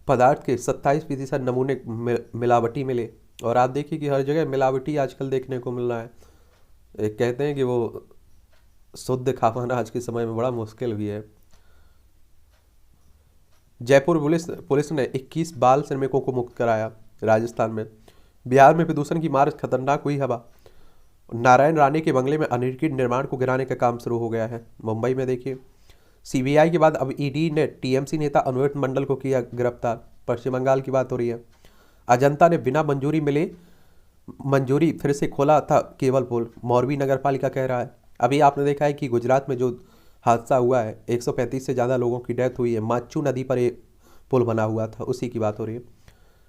Speaker 2: पदार्थ के 27% नमूने मिलावटी मिले, और आप देखिए कि हर जगह मिलावटी आजकल देखने को मिल रहा है। एक कहते हैं कि वो शुद्ध खा पाना आज के समय में बड़ा मुश्किल भी है। जयपुर पुलिस ने 21 बाल श्रमिकों को मुक्त कराया। राजस्थान में, बिहार में प्रदूषण की मार खतरनाक हुई हवा। नारायण राणे के बंगले में अनधिकृत निर्माण को गिराने का काम शुरू हो गया है। मुंबई में देखिए, सीबीआई के बाद अब ईडी ने टीएमसी नेता अनुव्रत मंडल को किया गिरफ्तार। पश्चिम बंगाल की बात हो रही है। अजंता ने बिना मंजूरी फिर से खोला था केबल पुल, मोरबी नगर पालिका कह रहा है। अभी आपने देखा है कि गुजरात में जो हादसा हुआ है, 135 से ज़्यादा लोगों की डेथ हुई है। माचू नदी पर एक पुल बना हुआ था, उसी की बात हो रही है।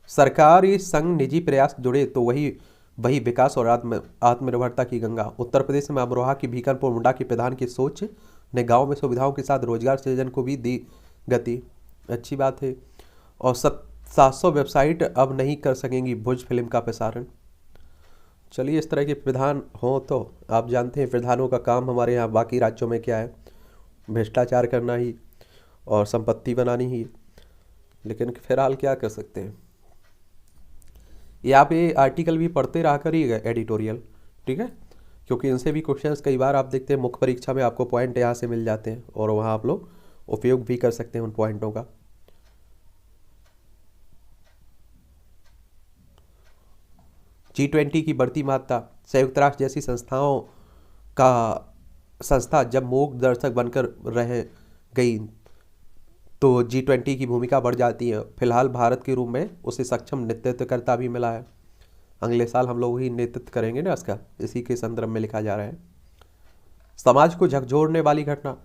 Speaker 2: सरकारी संग निजी प्रयास जुड़े तो वही विकास और आत्मनिर्भरता की गंगा। उत्तर प्रदेश में अमरोहा की भीकरपुर मुंडा के प्रधान की सोच ने गांव में सुविधाओं के साथ रोजगार सृजन को भी दी गति। अच्छी बात है। और 700 वेबसाइट अब नहीं कर सकेंगी भोज फिल्म का प्रसारण। चलिए, इस तरह के प्रधान हो तो आप जानते हैं प्रधानों का काम हमारे यहाँ बाकी राज्यों में क्या है, भ्रष्टाचार करना ही और संपत्ति बनानी ही। लेकिन फिलहाल क्या कर सकते हैं। यहाँ पे आर्टिकल भी पढ़ते रहा करिएगा, एडिटोरियल, ठीक है, क्योंकि इनसे भी क्वेश्चंस कई बार आप देखते हैं मुख्य परीक्षा में आपको पॉइंट यहाँ से मिल जाते हैं और वहाँ आप लोग उपयोग भी कर सकते हैं उन पॉइंटों का। G20 की बढ़ती महत्ता। संयुक्त राष्ट्र जैसी संस्था जब मूक दर्शक बनकर रह गई तो G20 की भूमिका बढ़ जाती है। फिलहाल भारत के रूप में उसे सक्षम नेतृत्वकर्ता भी मिला है। अगले साल हम लोग ही नेतृत्व करेंगे ना इसका, इसी के संदर्भ में लिखा जा रहा है। समाज को झकझोरने वाली घटना,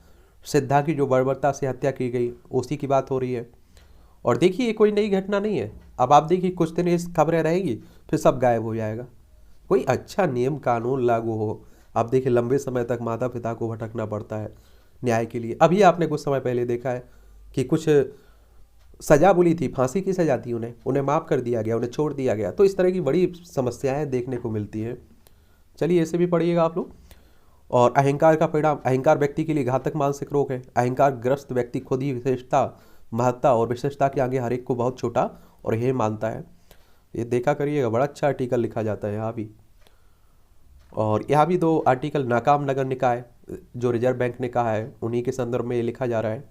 Speaker 2: सिद्धा की जो बर्बरता से हत्या की गई, उसी की बात हो रही है। और देखिए, ये कोई नई घटना नहीं है। अब आप देखिए, कुछ दिन इस खबरें रहेगी, फिर सब गायब हो जाएगा। कोई अच्छा नियम कानून लागू हो। आप देखिए, लंबे समय तक माता पिता को भटकना पड़ता है न्याय के लिए। अभी आपने कुछ समय पहले देखा है कि कुछ सजा बोली थी, फांसी की सजा थी, उन्हें माफ़ कर दिया गया, उन्हें छोड़ दिया गया। तो इस तरह की बड़ी समस्याएं देखने को मिलती हैं। चलिए, ऐसे भी पढ़िएगा आप लोग। और अहंकार का परिणाम। अहंकार व्यक्ति के लिए घातक मानसिक रोग है। अहंकार ग्रस्त व्यक्ति खुद ही विशेषता, महत्ता और विशेषता के आगे हर एक को बहुत छोटा और ये मानता है। ये देखा करिएगा, बड़ा अच्छा आर्टिकल लिखा जाता है यहाँ भी। और यहाँ भी 2 आर्टिकल नाकाम नगर निकाय जो रिजर्व बैंक ने कहा है, उन्हीं के संदर्भ में ये लिखा जा रहा है।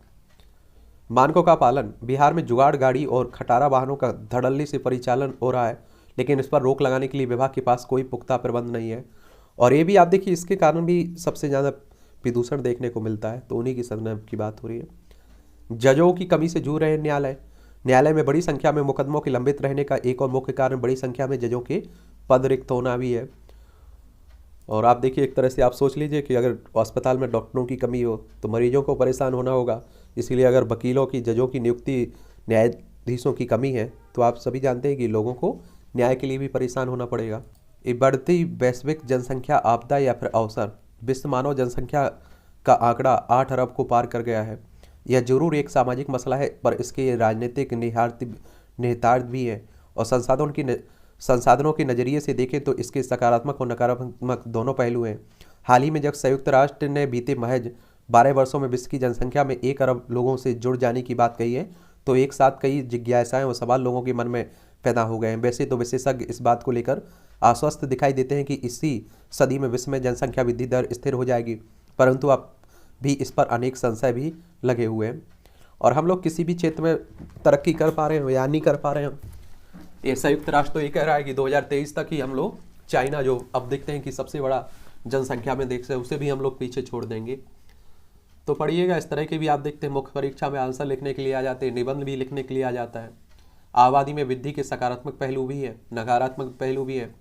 Speaker 2: मानकों का पालन। बिहार में जुगाड़ गाड़ी और खटारा वाहनों का धड़ल्ले से परिचालन हो रहा है, लेकिन इस पर रोक लगाने के लिए विभाग के पास कोई पुख्ता प्रबंध नहीं है। और ये भी आप देखिए, इसके कारण भी सबसे ज़्यादा प्रदूषण देखने को मिलता है। तो उन्हीं की संदर्भ की बात हो रही है। जजों की कमी से जूझ रहे न्यायालय में बड़ी संख्या में मुकदमों के लंबित रहने का एक और मुख्य कारण बड़ी संख्या में जजों के पद रिक्त होना भी है। और आप देखिए, एक तरह से आप सोच लीजिए कि अगर अस्पताल में डॉक्टरों की कमी हो तो मरीजों को परेशान होना होगा। इसीलिए अगर वकीलों की, जजों की नियुक्ति, न्यायाधीशों की कमी है तो आप सभी जानते हैं कि लोगों को न्याय के लिए भी परेशान होना पड़ेगा। ये बढ़ती वैश्विक जनसंख्या आपदा या फिर अवसर। विश्व मानव जनसंख्या का आंकड़ा 8 अरब को पार कर गया है। यह जरूर एक सामाजिक मसला है, पर इसके राजनीतिक निहितार्थ भी है। और संसाधनों के नज़रिए से देखें तो इसके सकारात्मक और नकारात्मक दोनों पहलू हैं। हाल ही में जब संयुक्त राष्ट्र ने बीते महज 12 वर्षों में विश्व की जनसंख्या में 1 अरब लोगों से जुड़ जाने की बात कही है, तो एक साथ कई जिज्ञासाएं और सवाल लोगों के मन में पैदा हो गए हैं। वैसे तो विशेषज्ञ इस बात को लेकर आश्वस्त दिखाई देते हैं कि इसी सदी में विश्व में जनसंख्या वृद्धि दर स्थिर हो जाएगी, परंतु अब भी इस पर अनेक संशय भी लगे हुए हैं। और हम लोग किसी भी क्षेत्र में तरक्की कर पा रहे हैं या नहीं कर पा रहे हैं। ये संयुक्त राष्ट्र तो ये कह रहा है कि 2023 तक ही हम लोग चाइना, जो अब देखते हैं कि सबसे बड़ा जनसंख्या में देखते हैं, उसे भी हम लोग पीछे छोड़ देंगे। तो पढ़िएगा, इस तरह के भी आप देखते हैं मुख्य परीक्षा में आंसर लिखने के लिए आ जाते हैं, निबंध भी लिखने के लिए आ जाता है। आबादी में वृद्धि के सकारात्मक पहलू भी है, नकारात्मक पहलू भी है।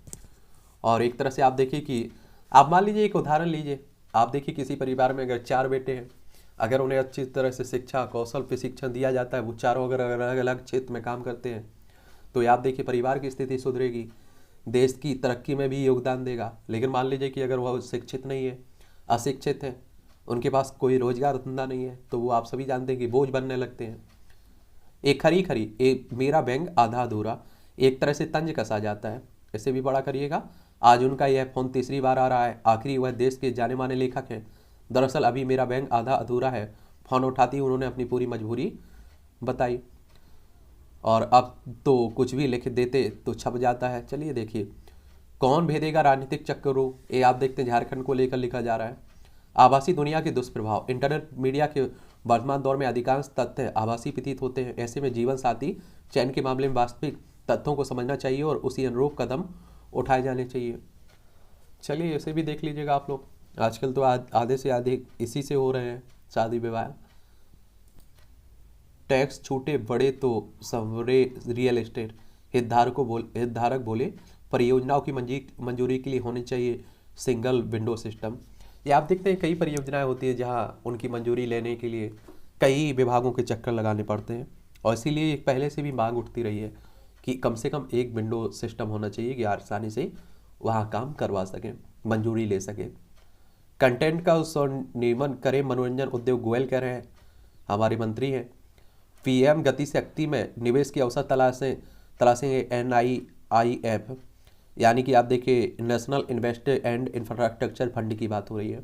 Speaker 2: और एक तरह से आप देखिए कि आप मान लीजिए, एक उदाहरण लीजिए, आप देखिए किसी परिवार में अगर 4 बेटे हैं, अगर उन्हें अच्छी तरह से शिक्षा, कौशल प्रशिक्षण दिया जाता है, वो चारों अगर अलग अलग क्षेत्र में काम करते हैं, तो आप देखिए परिवार की स्थिति सुधरेगी। देश की तरक्की में भी योगदान देगा। लेकिन मान लीजिए कि अगर वह शिक्षित नहीं है, अशिक्षित है, उनके पास कोई रोजगार धंधा नहीं है, तो वो आप सभी जानते हैं कि बोझ बनने लगते हैं। एक खरी खरी एक मेरा बैंक आधा अधूरा एक तरह से तंज कसा जाता है। इसे भी बड़ा करिएगा। आज उनका यह फोन तीसरी बार आ रहा है। आखिरी वह देश के जाने माने लेखक हैं। दरअसल अभी मेरा बैंक आधा अधूरा है। फोन उठाती उन्होंने अपनी पूरी मजबूरी बताई। और अब तो कुछ भी लिख देते तो छप जाता है। चलिए देखिए, कौन भेदेगा राजनीतिक चक्करों, ये आप देखते हैं झारखंड को लेकर लिखा जा रहा है। आभासी दुनिया के दुष्प्रभाव। इंटरनेट मीडिया के वर्तमान दौर में अधिकांश तथ्य आभासी प्रतीत होते हैं। ऐसे में जीवन साथी चयन के मामले में वास्तविक तथ्यों को समझना चाहिए और उसी अनुरूप कदम उठाए जाने चाहिए। चलिए इसे भी देख लीजिएगा आप लोग। आजकल तो आधे से अधिक इसी से हो रहे हैं शादी विवाह। टैक्स छूटे बड़े तो संवरे रियल एस्टेट। हितधारक बोले परियोजनाओं की मंजूरी के लिए होनी चाहिए सिंगल विंडो सिस्टम। ये आप देखते हैं कई परियोजनाएं होती है जहां उनकी मंजूरी लेने के लिए कई विभागों के चक्कर लगाने पड़ते हैं। और इसीलिए पहले से भी मांग उठती रही है कि कम से कम एक विंडो सिस्टम होना चाहिए कि आसानी से वहाँ काम करवा सकें, मंजूरी ले सकें। कंटेंट का स्वनिर्माण करे मनोरंजन उद्योग, गोयल कह रहे हैं, हमारे मंत्री हैं। पीएम गति शक्ति में निवेश की अवसर तलाशेंगे NIIF, यानी कि आप देखिए national investment and infrastructure fund की बात हो रही है।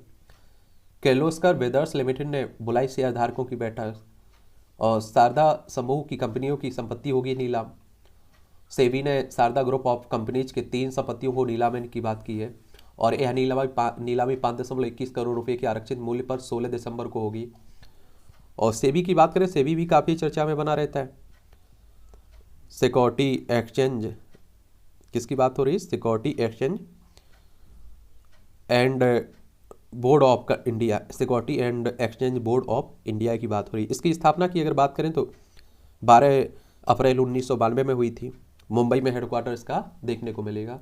Speaker 2: किर्लोस्कर ब्रदर्स लिमिटेड ने बुलाई शेयरधारकों की बैठक। और शारदा समूह की कंपनियों की संपत्ति होगी नीलाम। सेबी ने शारदा ग्रुप ऑफ कंपनीज के 3 संपत्तियों को नीलाम की बात की है। और यह नीलामी 5.21 करोड़ रुपए के आरक्षित मूल्य पर 16 दिसंबर को होगी। और सेबी की बात करें, सेबी भी काफ़ी चर्चा में बना रहता है। सिक्योरिटी एक्सचेंज, किसकी बात हो रही है? Security exchange and board of India, security and exchange board of India की बात हो रही है। इसकी स्थापना की अगर बात करें तो 12 अप्रैल 1992 में हुई थी। मुंबई में हेडक्वार्टर इसका देखने को मिलेगा।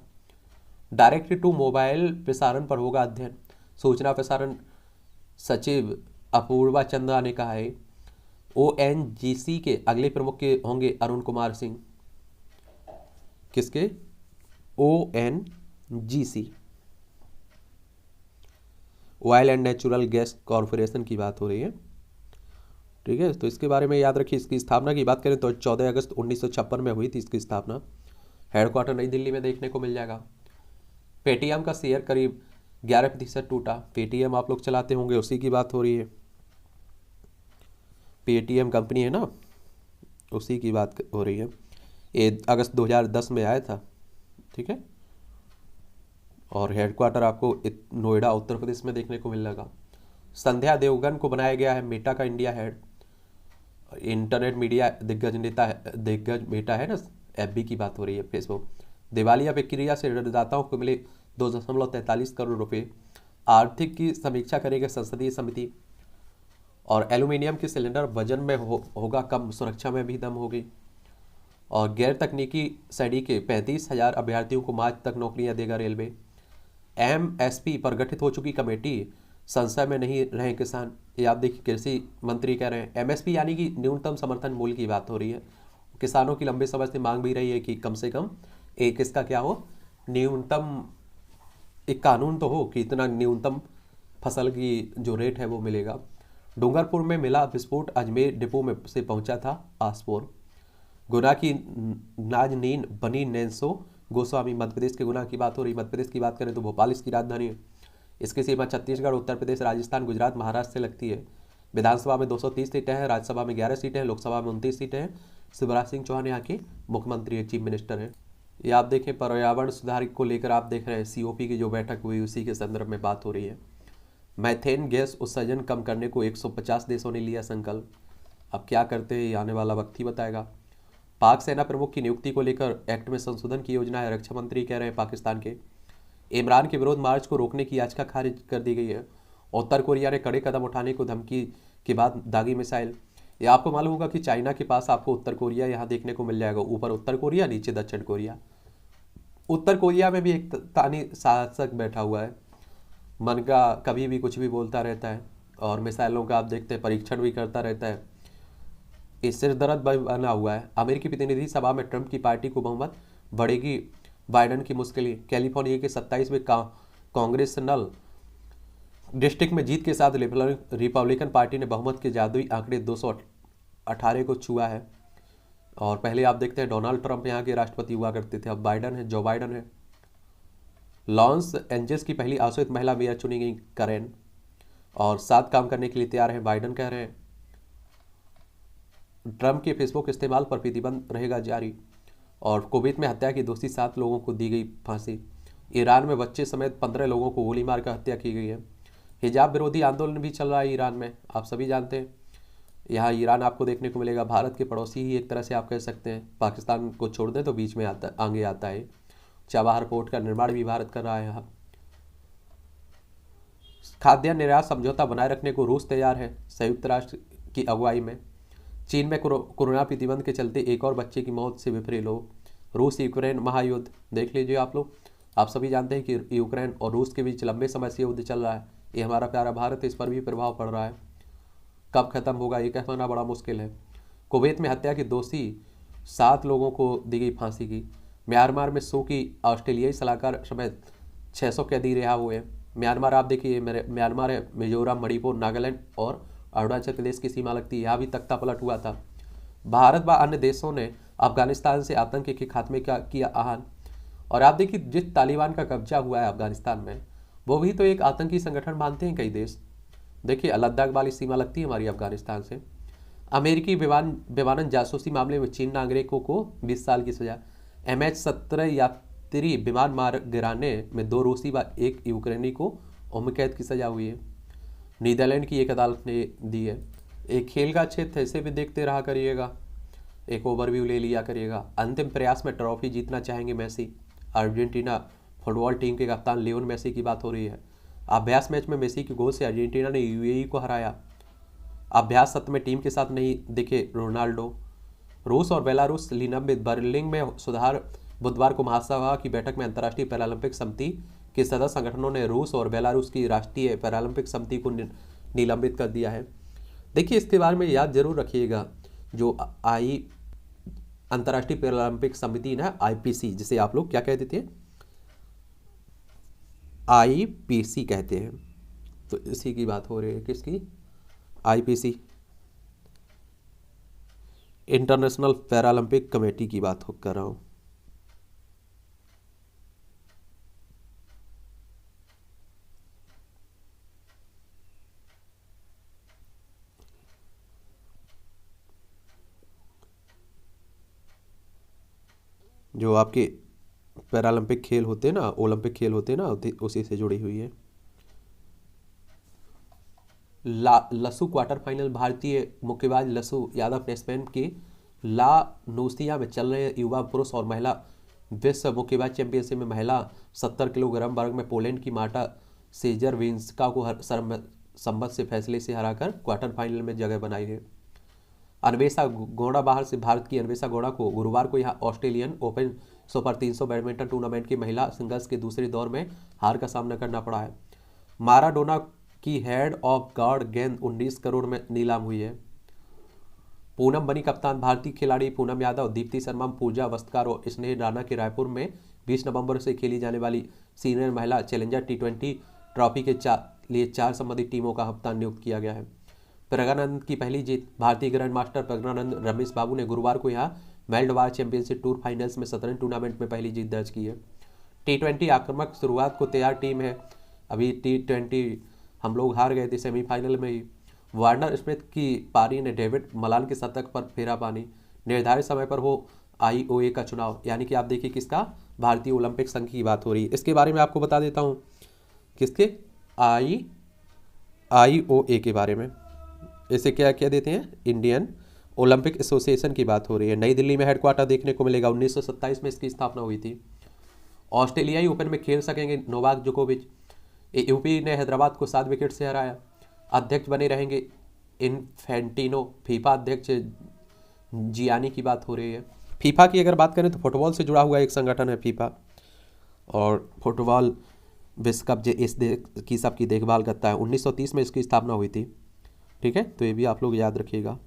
Speaker 2: डायरेक्ट टू मोबाइल प्रसारण पर होगा अध्ययन। सूचना प्रसारण सचिव अपूर्वा चंद्रा ने कहा है। ONGC के अगले प्रमुख के होंगे अरुण कुमार सिंह। किसके? ONGC, oil and natural gas corporation की बात हो रही है। ठीक है, तो इसके बारे में याद रखिए। इसकी स्थापना की बात करें तो 14 अगस्त 1956 में हुई थी इसकी स्थापना। हेडक्वार्टर नई दिल्ली में देखने को मिल जाएगा। पेटीएम का शेयर करीब 11% टूटा। पेटीएम आप लोग चलाते होंगे, उसी की बात हो रही है। पेटीएम कंपनी है ना, उसी की बात हो रही है। ये अगस्त 2010 में आया था। ठीक है, और हेडक्वार्टर आपको नोएडा उत्तर प्रदेश में देखने को मिल जाएगा। संध्या देवगन को बनाया गया है मेटा का इंडिया हेड। इंटरनेट मीडिया दिग्गज मेटा है ना, FB की बात हो रही है, फेसबुक। दिवालिया प्रक्रिया से ऋणदाताओं को मिले 2.43 करोड़ रुपए। आर्थिक की समीक्षा करेगी संसदीय समिति। और एल्यूमिनियम के सिलेंडर वजन में होगा कम, सुरक्षा में भी दम होगी। और गैर तकनीकी श्रेणी के 35,000 अभ्यर्थियों को मार्च तक नौकरियां देगा रेलवे। MSP पर गठित हो चुकी कमेटी, संशय में नहीं रहे किसान। ये आप देखिए कृषि मंत्री कह रहे हैं। MSP यानी कि न्यूनतम समर्थन मूल्य की बात हो रही है। किसानों की लंबे समय से मांग भी रही है कि कम से कम एक इसका क्या हो, न्यूनतम एक कानून तो हो कि इतना न्यूनतम फसल की जो रेट है वो मिलेगा। डूंगरपुर में मिला विस्फोट, अजमेर डिपो में से पहुंचा था आसपोर। गुना की नाजनीन बनी नैंसो गोस्वामी। मध्य प्रदेश के गुना की बात हो रही। मध्य प्रदेश की बात करें तो भोपाल इसकी राजधानी है। इसकी सीमा छत्तीसगढ़, उत्तर प्रदेश, राजस्थान, गुजरात, महाराष्ट्र से लगती है। विधानसभा में 230 सीटें हैं, राज्यसभा में 11 सीटें हैं, लोकसभा में 29 सीटें हैं। शिवराज सिंह चौहान यहाँ के मुख्यमंत्री है, चीफ मिनिस्टर है। ये आप देखें पर्यावरण सुधार को लेकर आप देख रहे हैं COP की जो बैठक हुई उसी के संदर्भ में बात हो रही है। मैथेन गैस उत्सर्जन कम करने को 150 देशों ने लिया संकल्प। अब क्या करते हैं ये आने वाला वक्त ही बताएगा। पाक सेना प्रमुख की नियुक्ति को लेकर एक्ट में संशोधन की योजना है, रक्षा मंत्री कह रहे हैं पाकिस्तान के। इमरान के विरोध मार्च को रोकने की याचिका खारिज कर दी गई है। उत्तर कोरिया ने कड़े कदम उठाने को धमकी के बाद दागी मिसाइल। ये आपको मालूम होगा कि चाइना के पास आपको उत्तर कोरिया यहाँ देखने को मिल जाएगा। ऊपर उत्तर कोरिया, नीचे दक्षिण कोरिया। उत्तर कोरिया में भी एक तानी शासक बैठा हुआ है, मन का कभी भी कुछ भी बोलता रहता है और मिसाइलों का आप देखते हैं परीक्षण भी करता रहता है। इस सिर दर्द बना हुआ है। अमेरिकी प्रतिनिधि सभा में ट्रंप की पार्टी को बहुमत बढ़ेगी बाइडन की मुश्किलें। कैलिफोर्निया के 27वें कांग्रेसनल डिस्ट्रिक्ट में जीत के साथ रिपब्लिकन पार्टी ने बहुमत के जादुई आंकड़े 218 को छुआ है। और पहले आप देखते हैं डोनाल्ड ट्रंप यहाँ के राष्ट्रपति हुआ करते थे, अब बाइडन है, जो बाइडन है। लॉस एंजल्स की पहली आश्रित महिला मेयर चुनी गई करेन, और साथ काम करने के लिए तैयार है, बाइडन कह रहे हैं। ट्रंप के फेसबुक इस्तेमाल पर प्रतिबंध रहेगा जारी। और कुवैत में हत्या की दोषी 7 लोगों को दी गई फांसी। ईरान में बच्चे समेत 15 लोगों को गोली मारकर हत्या की गई है। हिजाब विरोधी आंदोलन भी चल रहा है ईरान में, आप सभी जानते हैं। यहाँ ईरान आपको देखने को मिलेगा, भारत के पड़ोसी ही एक तरह से आप कह सकते हैं। पाकिस्तान को छोड़ दें तो बीच में आगे आता है। चाबहार पोर्ट का निर्माण भी भारत कर रहा है। यहाँ खाद्यान्न निर्यात समझौता बनाए रखने को रूस तैयार है, संयुक्त राष्ट्र की अगुवाई में। चीन में कोरोना प्रतिबंध के चलते एक और बच्चे की मौत से विफल हो। रूस यूक्रेन महायुद्ध देख लीजिए आप लोग। आप सभी जानते हैं कि यूक्रेन और रूस के बीच लंबे समय से युद्ध चल रहा है। ये हमारा प्यारा भारत है, इस पर भी प्रभाव पड़ रहा है। कब खत्म होगा ये कहना बड़ा मुश्किल है। कुवैत में हत्या के दोषी 7 लोगों को दी गई फांसी की। म्यांमार में सू की ऑस्ट्रेलियाई सलाहकार समेत 600 कैदी रिहा हुए। म्यांमार आप देखिए, म्यांमार है, मिजोरम, मणिपुर, नागालैंड और अरुणाचल प्रदेश की सीमा लगती है। यहाँ भी तख्ता पलट हुआ था। भारत व अन्य देशों ने अफगानिस्तान से आतंक के खात्मे का किया आह्वान। और आप देखिए, जिस तालिबान का कब्जा हुआ है अफगानिस्तान में, वो भी तो एक आतंकी संगठन मानते हैं कई देश। देखिए, लद्दाख वाली सीमा लगती है हमारी अफगानिस्तान से। अमेरिकी विमानन जासूसी मामले में 3 नागरिकों को 20 साल की सजा। MH17 यात्री विमान मार गिराने में 2 रूसी व 1 यूक्रेनी को उम्र कैद की सजा हुई है। नीदरलैंड की एक अदालत ने दी है। एक खेल का क्षेत्र ऐसे भी देखते रहा करिएगा, एक ओवरव्यू ले लिया करिएगा। अंतिम प्रयास में ट्रॉफी जीतना चाहेंगे मेसी। अर्जेंटीना फुटबॉल टीम के कप्तान लियोन मेसी की बात हो रही है। अभ्यास मैच में मेसी के गोल से अर्जेंटीना ने UAE को हराया। अभ्यास सत्र में टीम के साथ नहीं दिखे रोनाल्डो। रूस और बेलारूस निलंबित। बर्लिन में सुधार। बुधवार को महासभा की बैठक में अंतर्राष्ट्रीय पैरालंपिक समिति के सदस्य संगठनों ने रूस और बेलारूस की राष्ट्रीय पैरालंपिक समिति को निलंबित कर दिया है। देखिए, इसके बारे में याद जरूर रखिएगा, जो अंतर्राष्ट्रीय पैरालंपिक समिति ना, IPC, जिसे आप लोग क्या कह देते हैं, IPC कहते हैं। तो इसी की बात हो रही है, किसकी? IPC, इंटरनेशनल पैरालंपिक कमेटी की बात कर रहा हूँ। जो आपके पैरालंपिक खेल होते हैं ना, ओलंपिक खेल होते हैं ना, उसी से जुड़ी हुई है। लसू क्वार्टर फाइनल। भारतीय मुक्केबाज लसू यादव ने स्पेन के ला नूसिया में चल रहे युवा पुरुष और महिला विश्व मुक्केबाज चैंपियनशिप में महिला 70 किलोग्राम वर्ग में पोलैंड की मार्टा सेजरविंस्का को सर्वसम्मत से फैसले से हराकर क्वार्टर फाइनल में जगह बनाई है। अन्वेषा गौड़ा बाहर से। भारत की अन्वेषा गौड़ा को गुरुवार को यहाँ Australian open super 300 badminton tournament की महिला सिंगल्स के दूसरे दौर में हार का सामना करना पड़ा है। माराडोना की हेड ऑफ गॉड गेंद 19 करोड़ में नीलाम हुई है। पूनम बनी कप्तान। भारतीय खिलाड़ी पूनम यादव, दीप्ति शर्मा, पूजा वस्त्रकार और स्नेह राणा के रायपुर में 20 नवंबर से खेली जाने वाली सीनियर महिला चैलेंजर T20 ट्रॉफी के लिए 4 संबंधित टीमों का कप्तान नियुक्त किया गया है। प्रज्ञानंद की पहली जीत। भारतीय ग्रैंड मास्टर प्रज्ञानंद रमेश बाबू ने गुरुवार को यहाँ मेल्डवार चैंपियनशिप टूर फाइनल्स में शतरंज टूर्नामेंट में पहली जीत दर्ज की है। T20 आक्रामक शुरुआत को तैयार टीम है। अभी T20 हम लोग हार गए थे सेमीफाइनल में ही। वार्नर स्मिथ की पारी ने डेविड मलान के शतक पर फेरा पानी। निर्धारित समय पर हो IOA का चुनाव, यानी कि आप देखिए किसका? भारतीय ओलंपिक संघ की बात हो रही है। इसके बारे में आपको बता देता हूँ, किसके? IOA के बारे में। इसे क्या क्या देते हैं? इंडियन ओलंपिक एसोसिएशन की बात हो रही है। नई दिल्ली में हेडक्वार्टर देखने को मिलेगा। 1927 में इसकी स्थापना हुई थी। ऑस्ट्रेलियाई ओपन में खेल सकेंगे नोवाक जोकोविच। यूपी ने हैदराबाद को 7 विकेट से हराया। अध्यक्ष बने रहेंगे इन्फेंटिनो। फीफा अध्यक्ष जियानी की बात हो रही है। फीफा की अगर बात करें तो फुटबॉल से जुड़ा हुआ एक संगठन है फीफा, और फुटबॉल विश्व कप इस की सबकी देखभाल करता है। 1930 में इसकी स्थापना हुई थी। ठीक है, तो ये भी आप लोग याद रखिएगा।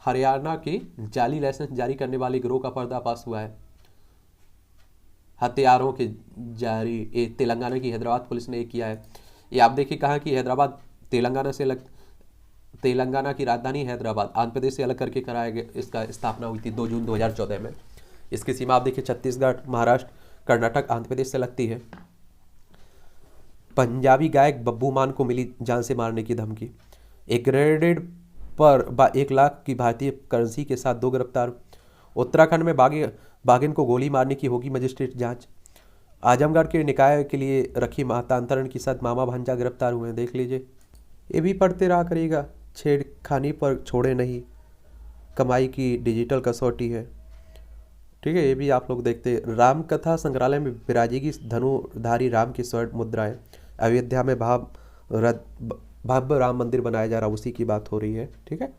Speaker 2: हरियाणा के जाली लाइसेंस जारी करने वाले गिरोह का पर्दाफाश हुआ है। हथियारों के जारी तेलंगाना की हैदराबाद पुलिस ने किया है। ये आप देखिए कहा कि हैदराबाद तेलंगाना की राजधानी हैदराबाद आंध्र प्रदेश से अलग करके कराया गया, इसका स्थापना हुई थी 2 जून 2014 में। इसकी सीमा आप देखिए छत्तीसगढ़, महाराष्ट्र, कर्नाटक, आंध्र प्रदेश से लगती है। पंजाबी गायक बब्बू मान को मिली जान से मारने की धमकी। एक क्रेडिट पर 1 लाख की भारतीय करेंसी के साथ 2 गिरफ्तार। उत्तराखंड में बाघिन को गोली मारने की होगी मजिस्ट्रेट जांच। आजमगढ़ के निकाय के लिए रखी हस्तांतरण के साथ मामा भांजा गिरफ्तार हुए हैं। देख लीजिए, ये भी पढ़ते रहा करिएगा। छेड़खानी पर छोड़े नहीं, कमाई की डिजिटल कसौटी है। ठीक है, ये भी आप लोग देखते। राम कथा संग्रहालय में विराजेगी धनुधारी राम की स्वर्ण मुद्राएं। अयोध्या में भव्य राम मंदिर बनाया जा रहा, उसी की बात हो रही है। ठीक है,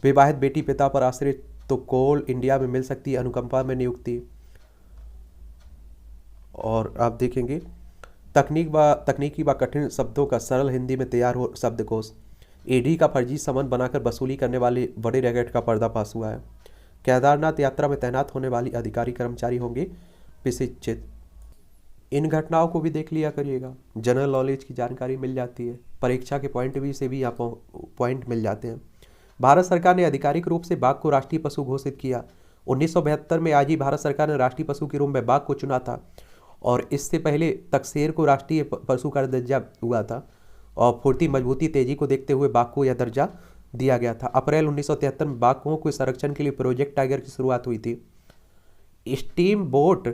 Speaker 2: विवाहित बेटी पिता पर आश्रित तो कोल इंडिया में मिल सकती है अनुकंपा में नियुक्ति। और आप देखेंगे तकनीकी व कठिन शब्दों का सरल हिंदी में तैयार हो शब्दकोश। ईडी का फर्जी समन बनाकर वसूली करने वाले बड़े रैकेट का पर्दाफाश हुआ है। केदारनाथ यात्रा में तैनात होने वाली अधिकारी कर्मचारी होंगे प्रशिक्षित। इन घटनाओं को भी देख लिया करिएगा, जनरल नॉलेज की जानकारी मिल जाती है। परीक्षा के पॉइंट भी से भी आपको पॉइंट मिल जाते हैं। भारत सरकार ने आधिकारिक रूप से बाघ को राष्ट्रीय पशु घोषित किया। 1972 में आज ही भारत सरकार ने राष्ट्रीय पशु के रूप में बाघ को चुना था, और इससे पहले तक शेर को राष्ट्रीय पशु का दर्जा हुआ था, और फुर्ती, मजबूती, तेजी को देखते हुए बाघ को यह दर्जा दिया गया था। अप्रैल 1973 में बाघों के संरक्षण के लिए प्रोजेक्ट टाइगर की शुरुआत हुई थी। स्टीम बोट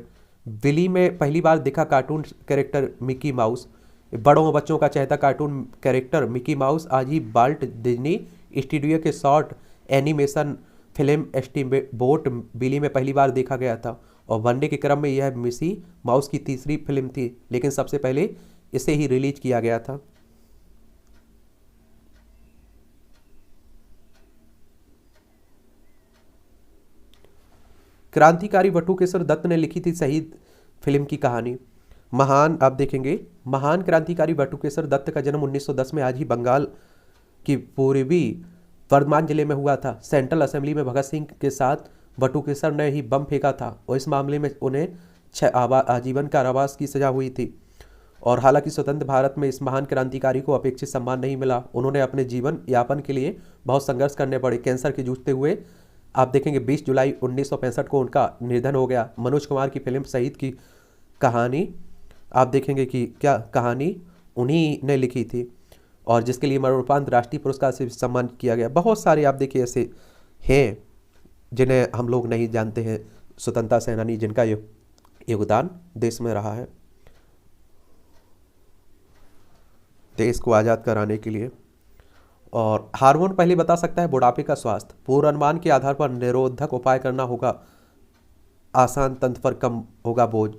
Speaker 2: विली में पहली बार दिखा कार्टून कैरेक्टर मिकी माउस। बड़ों और बच्चों का चहेता कार्टून कैरेक्टर मिकी माउस आज ही वाल्ट डिज्नी स्टूडियो के short animation film Steamboat Willie में पहली बार देखा गया था, और बनने के क्रम में यह मिकी माउस की तीसरी फिल्म थी, लेकिन सबसे पहले इसे ही रिलीज किया गया था। क्रांतिकारी बटुकेश्वर दत्त ने लिखी थी शहीद फिल्म की कहानी। आप देखेंगे, महान क्रांतिकारी बटुकेश्वर दत्त का जन्म 1910 में आज ही बंगाल की पूर्वी वर्धमान जिले में हुआ था। सेंट्रल असेंबली में भगत सिंह के साथ बटुकेश्वर ने ही बम फेंका था, और इस मामले में उन्हें 6 आजीवन कारावास की सजा हुई थी। और हालांकि स्वतंत्र भारत में इस महान क्रांतिकारी को अपेक्षित सम्मान नहीं मिला। उन्होंने अपने जीवन यापन के लिए बहुत संघर्ष करने पड़े। कैंसर के जूझते हुए आप देखेंगे 20 जुलाई 1965 को उनका निधन हो गया। मनोज कुमार की फिल्म शहीद की कहानी आप देखेंगे कि क्या कहानी उन्हीं ने लिखी थी, और जिसके लिए मरणोपरांत राष्ट्रीय पुरस्कार से सम्मान किया गया। बहुत सारे आप देखिए ऐसे हैं जिन्हें हम लोग नहीं जानते हैं, स्वतंत्रता सेनानी जिनका योगदान देश में रहा है देश को आज़ाद कराने के लिए। और हार्मोन पहले बता सकता है बुढ़ापे का स्वास्थ्य। पूर्वानुमान के आधार पर निरोधक उपाय करना होगा, आसान तंत्र पर कम होगा बोझ।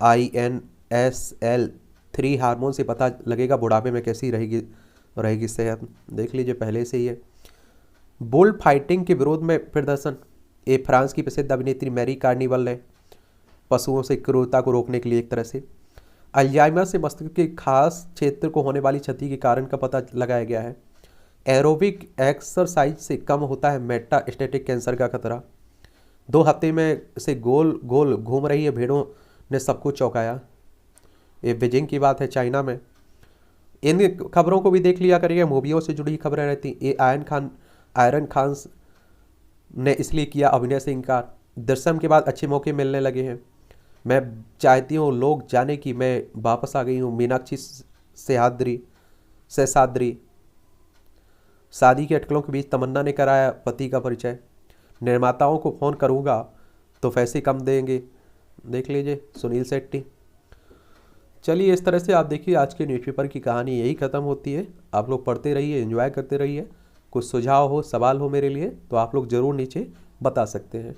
Speaker 2: INSL-3 हार्मोन से पता लगेगा बुढ़ापे में कैसी रहेगी सेहत। देख लीजिए, पहले से ही है। बुल फाइटिंग के विरोध में प्रदर्शन। ये फ्रांस की प्रसिद्ध अभिनेत्री मैरी कार्निवल ने पशुओं से क्रूरता को रोकने के लिए एक तरह से। अल्जाइमर से मस्तिष्क के खास क्षेत्र को होने वाली क्षति के कारण का पता लगाया गया है। एरोबिक एक्सरसाइज से कम होता है मेटास्टेटिक कैंसर का खतरा। 2 हफ्ते में से गोल गोल घूम रही है भेड़ों ने सबको चौंकाया। ये बीजिंग की बात है, चाइना में। इन खबरों को भी देख लिया करिएगा, मूवियों से जुड़ी खबरें रहती। ये आयरन खान ने इसलिए किया अभिनय से इनकार। दृश्यम के बाद अच्छे मौके मिलने लगे हैं। मैं चाहती हूँ लोग जाने कि मैं वापस आ गई हूँ। मीनाक्षी शेषाद्री। शादी के अटकलों के बीच तमन्ना ने कराया पति का परिचय। निर्माताओं को फ़ोन करूँगा तो पैसे कम देंगे। देख लीजिए, सुनील शेट्टी। चलिए, इस तरह से आप देखिए आज के न्यूज़पेपर की कहानी यही ख़त्म होती है। आप लोग पढ़ते रहिए, एंजॉय करते रहिए। कुछ सुझाव हो, सवाल हो मेरे लिए तो आप लोग ज़रूर नीचे बता सकते हैं।